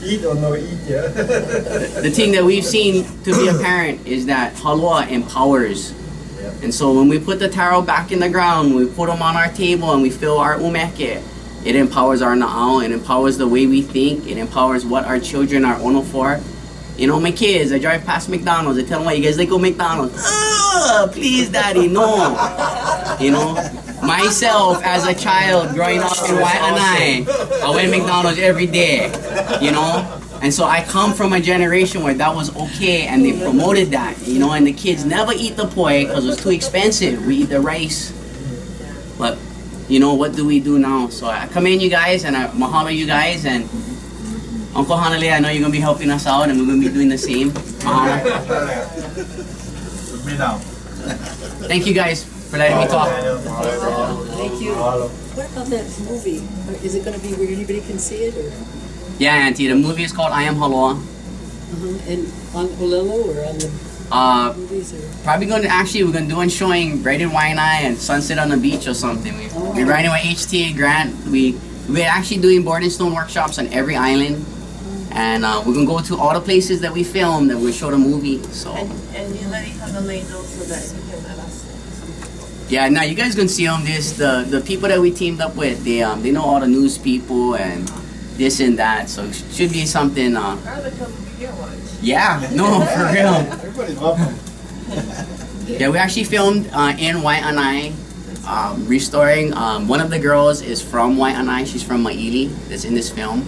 Eat or no eat, yeah. the thing that we've seen to be apparent is that halwa empowers. And so when we put the taro back in the ground, we put them on our table and we fill our umeke, it empowers our na'au, it empowers the way we think, it empowers what our children are ono for. You know, my kids, I drive past McDonald's, I tell them, why you guys like go McDonald's? Please, daddy, no. You know, myself as a child growing up in Waianae, I went to McDonald's every day, you know? And so I come from a generation where that was okay and they promoted that, you know, and the kids never eat the poi because it was too expensive. We eat the rice. But, you know, what do we do now? So I commend you guys and I mahalo you guys, and Uncle Hanale, I know you're gonna be helping us out, and we're gonna be doing the same. With me now. Thank you guys for letting me talk. Thank you. What about that movie? Is it gonna be where anybody can see it, or? Yeah, Auntie, the movie is called I Am Haloa. And on Olelo or on the movies, or? Probably we're gonna do one showing right in Waianae and Sunset on the Beach or something. We're writing with HTA Grant. We're actually doing board and stone workshops on every island. And we're gonna go to all the places that we filmed and we'll show the movie. So And you let Hanale know so that he can let us. yeah, now you guys can see them. This the people that we teamed up with. They know all the news people and this and that. So it should be something. Or the come here watch. Yeah, no, for real. Everybody's welcome. Yeah, we actually filmed in Waianae, restoring. One of the girls is from Waianae. She's from Maili. That's in this film,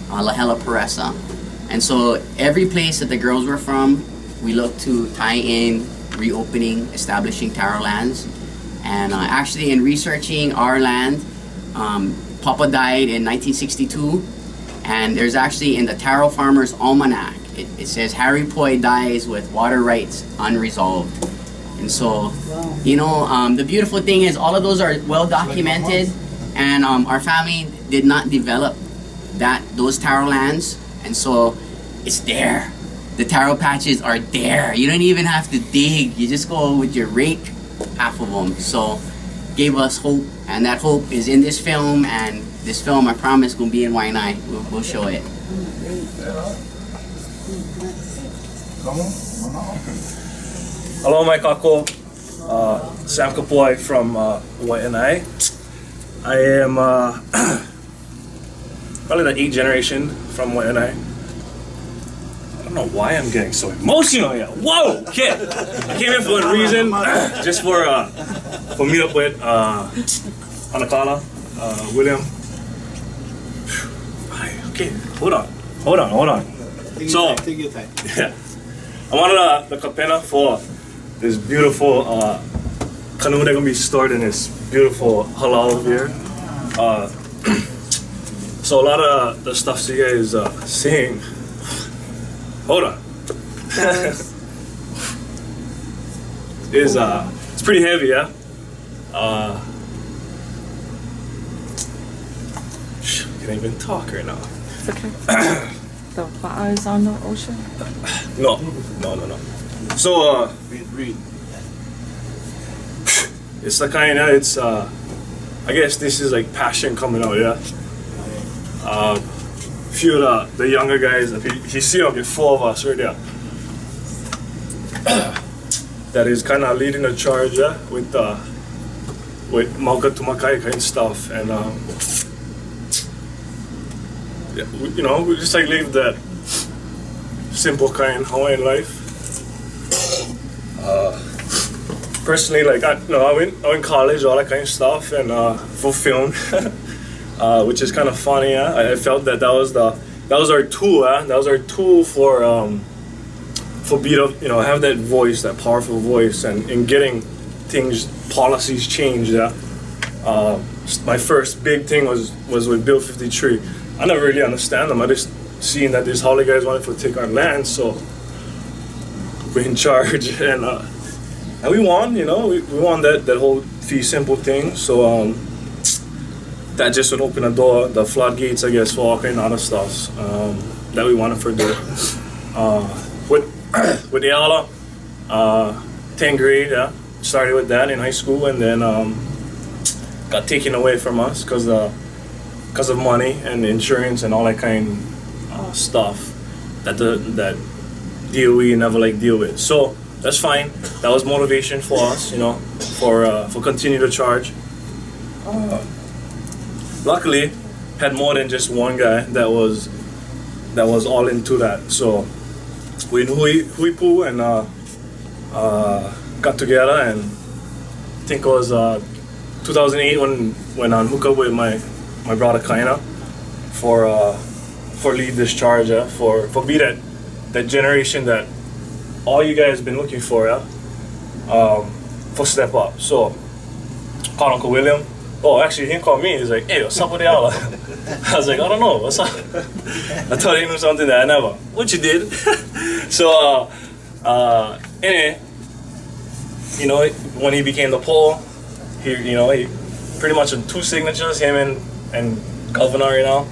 Lahela Peresa. And so every place that the girls were from, we look to tie in reopening, establishing taro lands. And actually, in researching our land, Papa died in 1962, and there's actually in the Taro Farmers Almanac, it says Harry Poi dies with water rights unresolved. And so, you know, the beautiful thing is all of those are well documented, and our family did not develop those taro lands, and so it's there. The taro patches are there. You don't even have to dig. You just go with your rake, half of them. So gave us hope, and that hope is in this film, and this film, I promise, will be in Waianae. We'll show it. Hello, my kako. Sam Kapoy from Waianae. I am probably the 8th generation from Waianae. I don't know why I'm getting so emotional here. Whoa! Okay. I came in for a reason, just for meet up with Anakala, William. Okay, hold on. So, Take your time. yeah, I wanted the kapena for this beautiful canoe that's gonna be stored in this beautiful halal beer. So a lot of the stuff you guys seeing. Hold on. Is it's pretty heavy, yeah. Can't even talk right now. It's okay. The fire is on the ocean? No. So, Read. it's the kind of, I guess this is like passion coming out, yeah? Few of the younger guys, if you see them, the 4 of us right there. That is kind of leading the charge, yeah? With Mauka Tumakai kind of stuff. And, yeah, we just like live that simple kind Hawaiian life. Personally, like I went college, all that kind of stuff, and for film, which is kind of funny. Yeah? I felt that was our tool. That was our tool for beat up, have that voice, that powerful voice, and getting things, policies changed. Yeah. My first big thing was with Bill 53. I never really understand them. I just seen that these Holly guys wanted to take our land, so we're in charge, and we won. We won that whole fee simple thing. So that just would open the door, the floodgates, I guess, for all kind of other stuff that we wanted for do. With the Ala, 10th grade, yeah, started with that in high school, and then got taken away from us because of money and insurance and all that kind of stuff that that DOE never deal with. So that's fine. That was motivation for us, for continue to charge. Luckily, had more than just one guy that was all into that. So we in Huipu and got together, and I think it was 2008 when I hooked up with my brother Kaina for lead this charge, for be that generation that all you guys been looking for, for step up. So called Uncle William, Oh, actually, he called me. He's like, "Hey, what's up with y'all?" I was like, "I don't know. What's up?" I thought he knew something that I never. What you did? So, anyway, you know, when he became the pole, he pretty much 2 signatures, him and Governor, you know,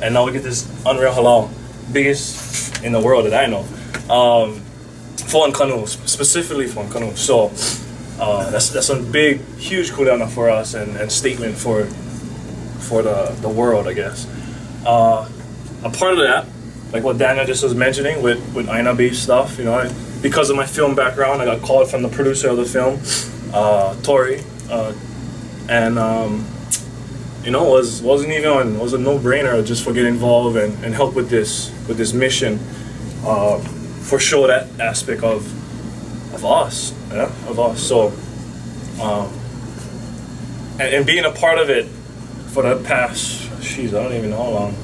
and now we get this Unreal Halal, biggest in the world that I know, for canoe, specifically for canoe. So. That's a big, huge kuleana for us and statement for the world, I guess. A part of that, like what Daniel just was mentioning with Aina-based stuff, you know, because of my film background, I got called from the producer of the film, Tori, and you know, was a no-brainer just for get involved and help with this mission, for sure that aspect of us. Yeah, of us. So, and being a part of it for the past, I don't even know how long,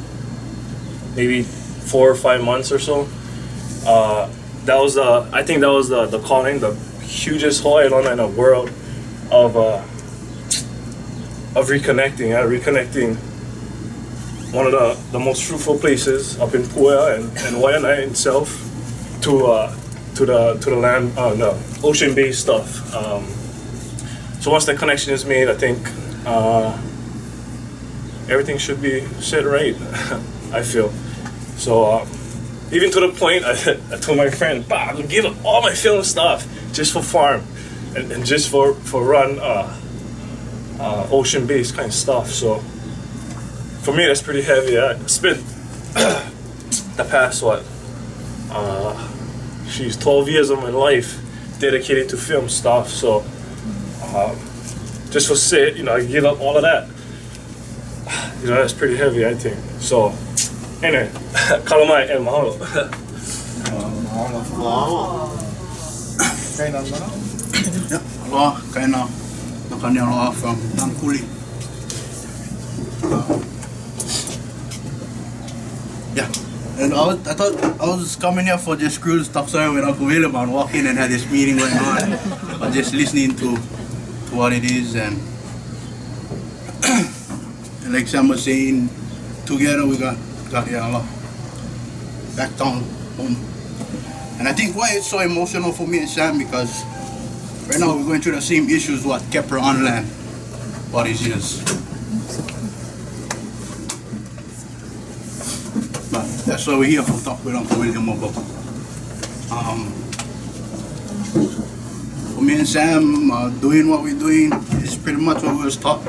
maybe 4 or 5 months or so. I think that was the calling, the hugest highlight in the world of reconnecting one of the most fruitful places up in Puya and Waianae itself to the land, the ocean-based stuff. So once the connection is made, I think everything should be set right. I feel so. Even to the point, I told my friend, "Bah, I'm gonna give up all my film stuff just for farm and just for run ocean-based kind of stuff." So for me, that's pretty heavy. I spent the past 12 years of my life dedicated to film stuff. So just for say, you know, I give up all of that. You know, that's pretty heavy, I think. So anyway, kalamai and mahalo. Aloha, kaina, nakani aloha from Nankuli. Yeah. And I thought I was coming here for just cruise topside with Uncle William and walk in and had this meeting going on. But just listening to what it is and like Sam was saying, together we got here back down home. And I think why it's so emotional for me and Sam, because right now we're going through the same issues what kept her on land all these years. But that's why we're here to talk with Uncle William about. For me and Sam, doing what we're doing is pretty much what we was taught.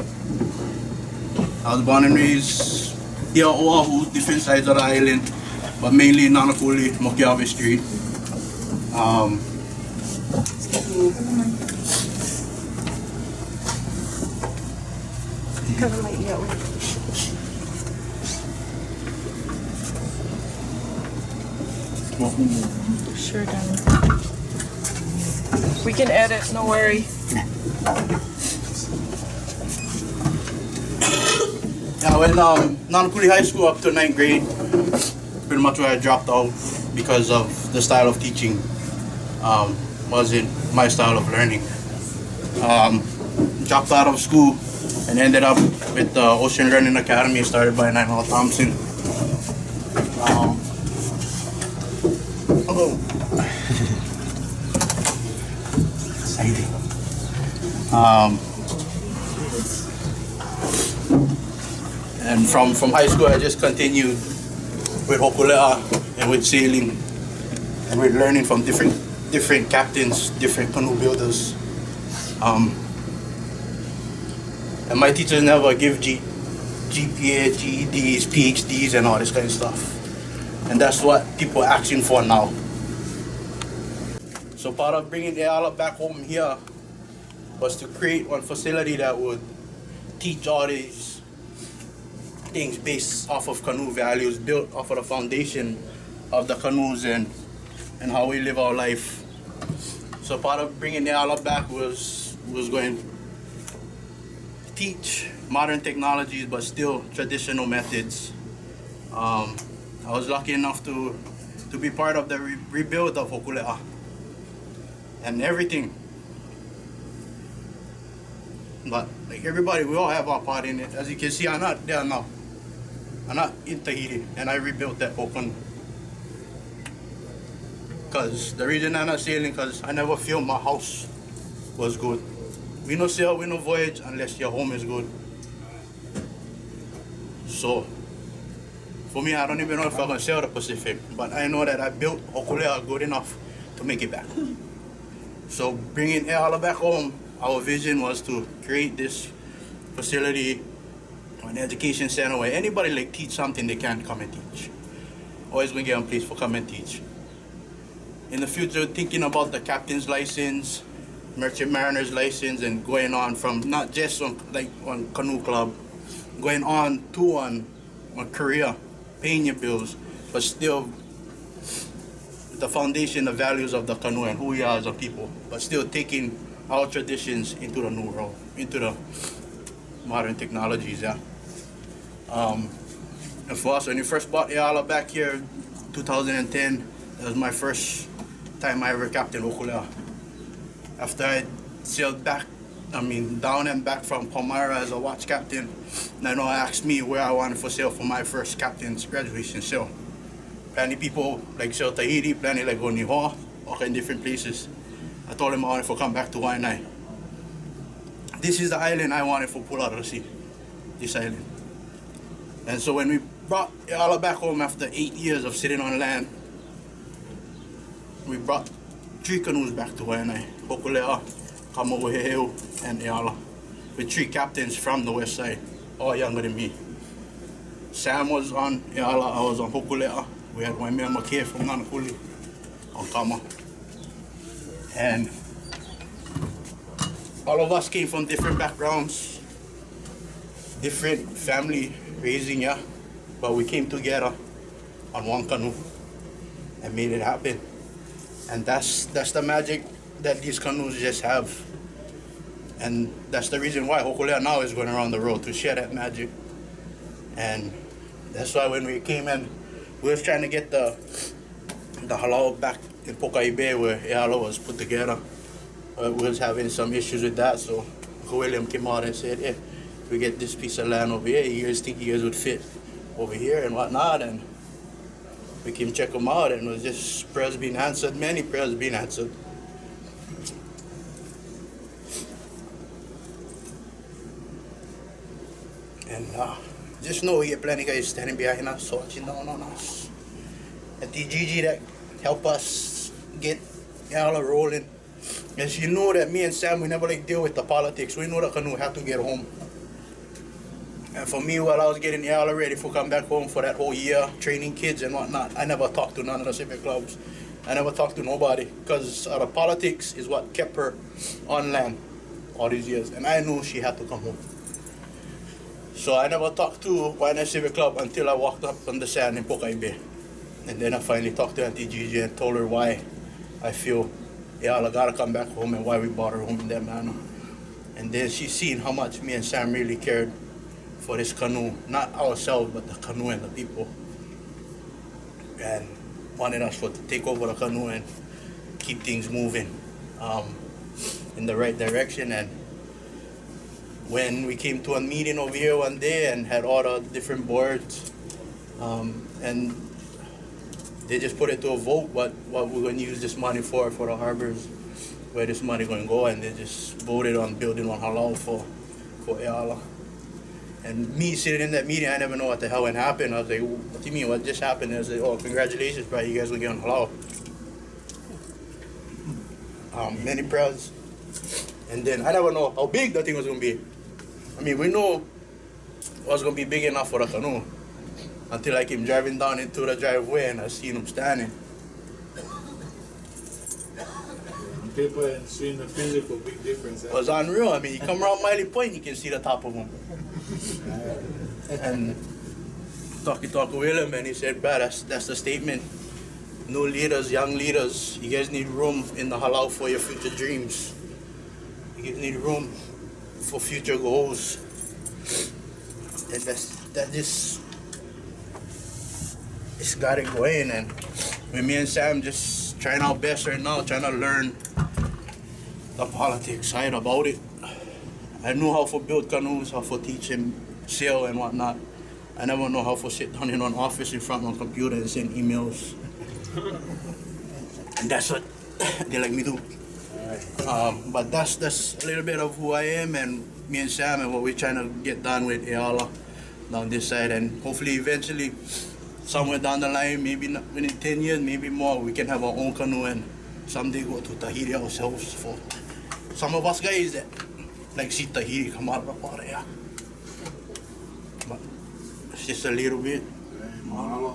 I was born and raised here on Oahu, different sides of the island, but mainly in Nanakuli, Mokiawe Street. Sure, Danny. We can edit, no worry. Yeah, when Nanakuli High School up to 9th grade, pretty much where I dropped out because of the style of teaching wasn't my style of learning. Dropped out of school and ended up with the Ocean Learning Academy started by Nigel Thompson. And from high school, I just continued with Hokulea and with sailing and with learning from different captains, different canoe builders. And my teachers never give GPA, GEDs, PhDs, and all this kind of stuff. And that's what people are asking for now. So part of bringing Ayala back home here was to create one facility that would teach all these things based off of canoe values, built off of the foundation of the canoes and how we live our life. So part of bringing Ayala back was going to teach modern technologies but still traditional methods. I was lucky enough to be part of the rebuild of Hokulea. And everything But like everybody, we all have our part in it. As you can see, I'm not there now. I'm not in Tahiti, and I rebuilt that whole canoe. Cause the reason I'm not sailing, cause I never feel my house was good. We no sail, we no voyage unless your home is good. So, for me, I don't even know if I can sail the Pacific, but I know that I built Hokulea good enough to make it back. So, bringing Eala back home, our vision was to create this facility, an education center where anybody like teach something they can come and teach. Always gonna get a place for come and teach. In the future, thinking about the captain's license, merchant mariner's license, and going on from not just on canoe club, going on to on career, paying your bills, but still the foundation, the values of the canoe and who we are as a people, but still taking our traditions into the new world, into the modern technologies, yeah. And for us, when we first bought Eala back here, 2010, that was my first time I ever captained Hokulea. After I sailed back, down and back from Palmyra as a watch captain, Nainoa asked me where I wanted to sail for my first captain's graduation sail. Plenty people like sail Tahiti, plenty like go Nihoa, all in different places. I told him I wanted to come back to Waianae. This is the island I wanted to pull out of the sea, this island. And so when we brought Eala back home after 8 years of sitting on land, we brought 3 canoes back to Waianae, Hokulea, Kamo'oheheu, and Eala, with 3 captains from the west side, all younger than me. Sam was on Eala, I was on Hokulea. We had Waimea Makea from Nanakuli on Kama. And all of us came from different backgrounds, different family raising, yeah, but we came together on one canoe and made it happen. And that's the magic that these canoes just have. And that's the reason why Hokulea now is going around the world, to share that magic. And that's why when we came in, we was trying to get the halau back in Pokai Bay where Eala was put together. We was having some issues with that, so Uncle William came out and said, hey, we get this piece of land over here, you guys think you guys would fit over here and whatnot, and we came check them out, and it was just prayers being answered, many prayers being answered. And just know we get plenty of guys standing behind us, watching down on us. And TGG that help us get Eala rolling. As you know that me and Sam, we never like deal with the politics. We know the canoe have to get home. And for me, while I was getting Eala ready for come back home for that whole year, training kids and whatnot, I never talked to none of the civic clubs. I never talked to nobody, because the politics is what kept her on land all these years. And I knew she had to come home. So I never talked to Waianae Civic Club until I walked up on the sand in Pokai Bay. And then I finally talked to Auntie Gigi and told her why I feel Eala gotta come back home and why we brought her home in that manner. And then she seen how much me and Sam really cared for this canoe, not ourselves, but the canoe and the people. And wanted us to take over the canoe and keep things moving in the right direction. And when we came to a meeting over here one day and had all the different boards, and they just put it to a vote what we're going to use this money for the harbors, where this money going to go, and they just voted on building one halau for Eala. And me sitting in that meeting, I never know what the hell had happened. I was like, what do you mean, what just happened? And I was like, oh, congratulations, bro, you guys will get on halau. Many prayers. And then I never know how big that thing was going to be. I mean, we know it was going to be big enough for a canoe until I came driving down into the driveway and I seen them standing. On paper and seeing the physical, big difference. It was unreal. I mean, you come around Miley Point, you can see the top of them. And talking to William, and he said, "Brad, that's the statement. New leaders, young leaders, you guys need room in the halau for your future dreams. You guys need room for future goals." And that just it's got it going. And with me and Sam just trying our best right now, trying to learn the politics side about it. I knew how to build canoes, how to teach him sail and whatnot. I never know how to sit down in an office in front of a computer and send emails. And that's what they let me do. But that's a little bit of who I am, and me and Sam and what we're trying to get done with Eala down this side, and hopefully eventually somewhere down the line, maybe not within 10 years, maybe more, we can have our own canoe and someday go to Tahiti ourselves. For some of us guys that like see Tahiti come out of the water, yeah. But it's just a little bit. Yeah,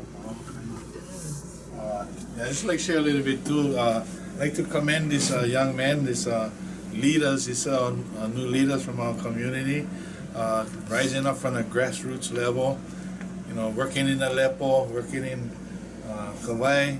I'd just like to share a little bit too. I'd like to commend this young man, this leaders, these new leaders from our community, rising up from the grassroots level, you know, working in Aleppo, working in Kauai,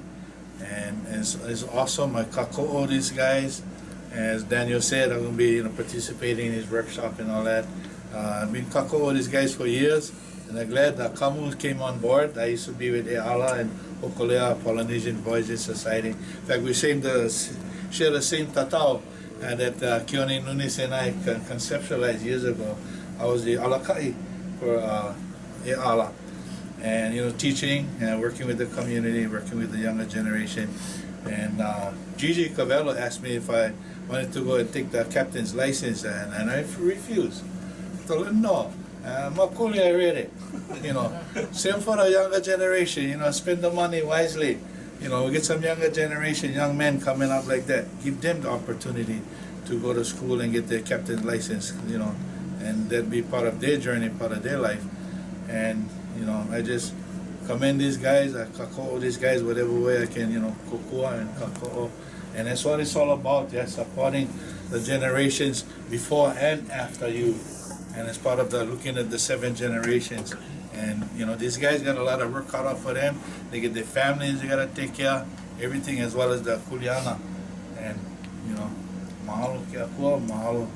and it's awesome. I kako'o these guys. As Daniel said, I'm going to be participating in his workshop and all that. I've been kako'o these guys for years, and I'm glad that Kamu came on board. I used to be with Eala and Hokulea Polynesian Voices Society. In fact, we share the same tatau that Keone Nunes and I conceptualized years ago. I was the alakai for Eala, and you know, teaching and working with the community, working with the younger generation. And Gigi Cavello asked me if I wanted to go and take the captain's license, and I refused. I told him no. Makuli already. You know, same for the younger generation. You know, spend the money wisely. You know, we get some younger generation, young men coming up like that. Give them the opportunity to go to school and get their captain's license. You know, and that be part of their journey, part of their life. And you know, I just commend these guys. I kako'o these guys whatever way I can. You know, kokua and kako'o, and that's what it's all about. Yeah, supporting the generations before and after you. And it's part of the looking at the 7 generations. And you know, these guys got a lot of work cut out for them. They get their families they gotta take care of, everything, as well as the kuleana. And you know, mahalo ke akua, mahalo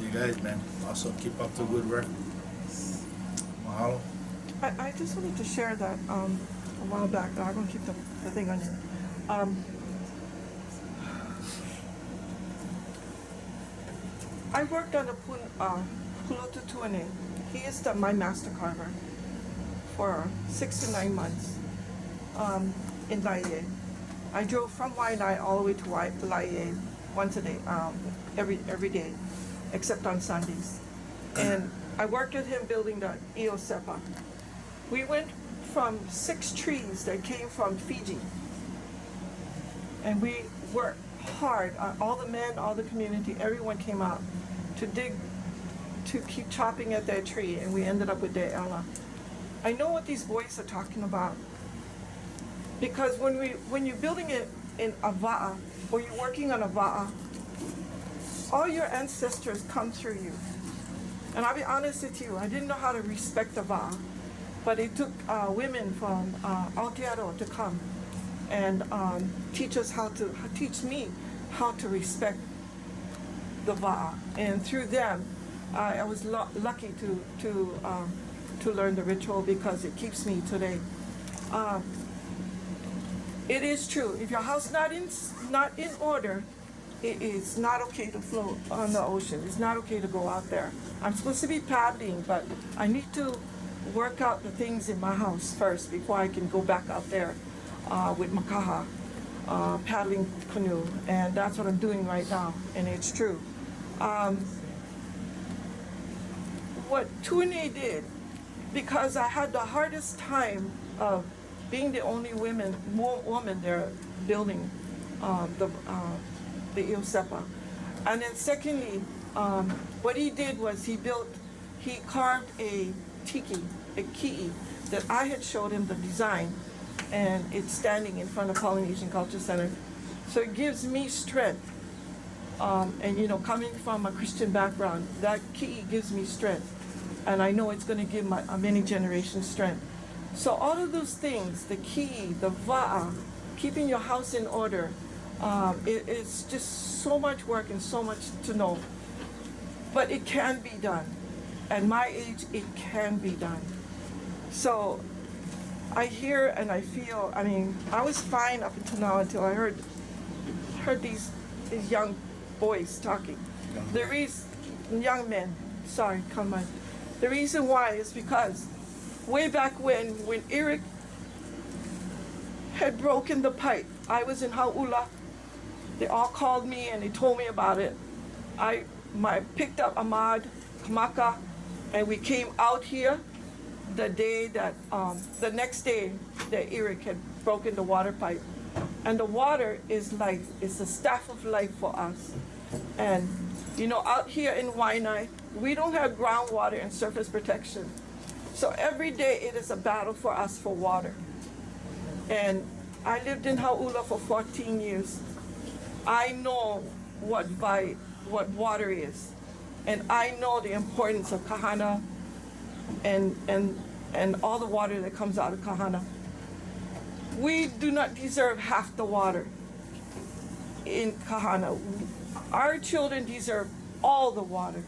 you guys, man. Awesome, keep up the good work. Mahalo. I just wanted to share that a while back. I'm gonna keep the thing on you. I worked on the Pulotu Tuane. He is my master carver for 6 to 9 months in Laie. I drove from Waianae all the way to Laie once a day, every day, except on Sundays. And I worked with him building the Io Sepa. We went from 6 trees that came from Fiji, and we worked hard. All the men, all the community, everyone came out to dig, to keep chopping at that tree, and we ended up with the Ella. I know what these boys are talking about, because when you're building it in a va'a, or you're working on a va'a, all your ancestors come through you. And I'll be honest with you, I didn't know how to respect the va'a, but it took women from Aotearoa to come and teach me how to respect the va'a. And through them, I was lucky to learn the ritual, because it keeps me today. It is true. If your house not in order, it is not okay to float on the ocean. It's not okay to go out there. I'm supposed to be paddling, but I need to work out the things in my house first before I can go back out there with Makaha, paddling canoe, and that's what I'm doing right now, and it's true. What Tuane did, because I had the hardest time of being the only woman there building the Io Sepa. And then secondly, what he did was he carved a tiki, a ki'i, that I had showed him the design, and it's standing in front of Polynesian Culture Center. So it gives me strength. And you know, coming from a Christian background, that ki'i gives me strength. And I know it's going to give my many generations strength. So all of those things, the ki'i, the va'a, keeping your house in order, it's just so much work and so much to know. But it can be done. At my age, it can be done. So I hear and I feel, I mean, I was fine up until now, until I heard these young boys talking. The young men, sorry, come on. The reason why is because way back when Eric had broken the pipe, I was in Hau'ula. They all called me and they told me about it. I picked up Ahmad, Kamaka, and we came out here the next day that Eric had broken the water pipe. And the water is life, it's the staff of life for us. And you know, out here in Waianae, we don't have groundwater and surface protection. So every day it is a battle for us for water. And I lived in Hau'ula for 14 years. I know what water is. And I know the importance of Kahana and all the water that comes out of Kahana. We do not deserve half the water in Kahana. Our children deserve all the water.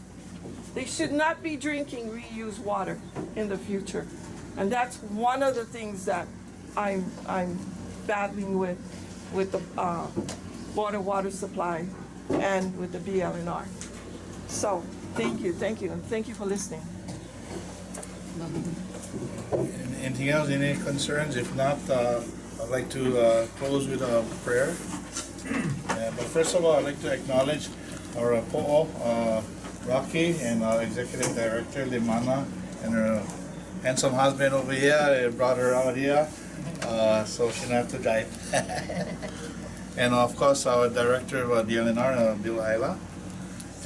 They should not be drinking reused water in the future. And that's one of the things that I'm battling with the water supply and with the BLNR. So thank you, and thank you for listening. Anything else, any concerns? If not, I'd like to close with a prayer. But first of all, I'd like to acknowledge our po'o, Rocky, and our Executive Director, Limana, and her handsome husband over here. They brought her out here, so she don't have to drive. And of course, our Director of DLNR, Bill Ayla.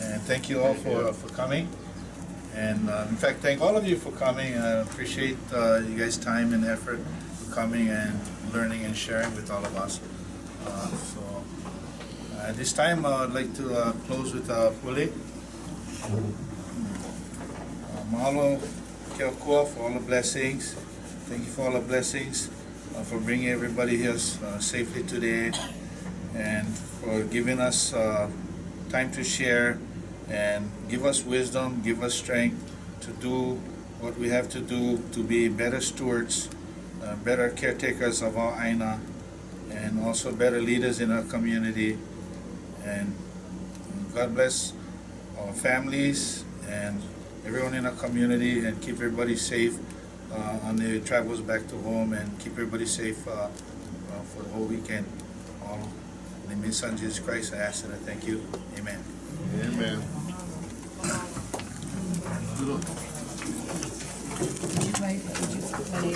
And thank you all for coming. And in fact, thank all of you for coming. I appreciate you guys' time and effort for coming and learning and sharing with all of us. At this time, I'd like to close with Pule. Mahalo Keokua for all the blessings. Thank you for all the blessings, for bringing everybody here safely today, and for giving us time to share and give us wisdom, give us strength to do what we have to do to be better stewards, better caretakers of our Aina, and also better leaders in our community. And God bless our families and everyone in our community, and keep everybody safe on their travels back to home, and keep everybody safe for the whole weekend. All in the name of Son Jesus Christ, I ask and I thank you. Amen. Amen.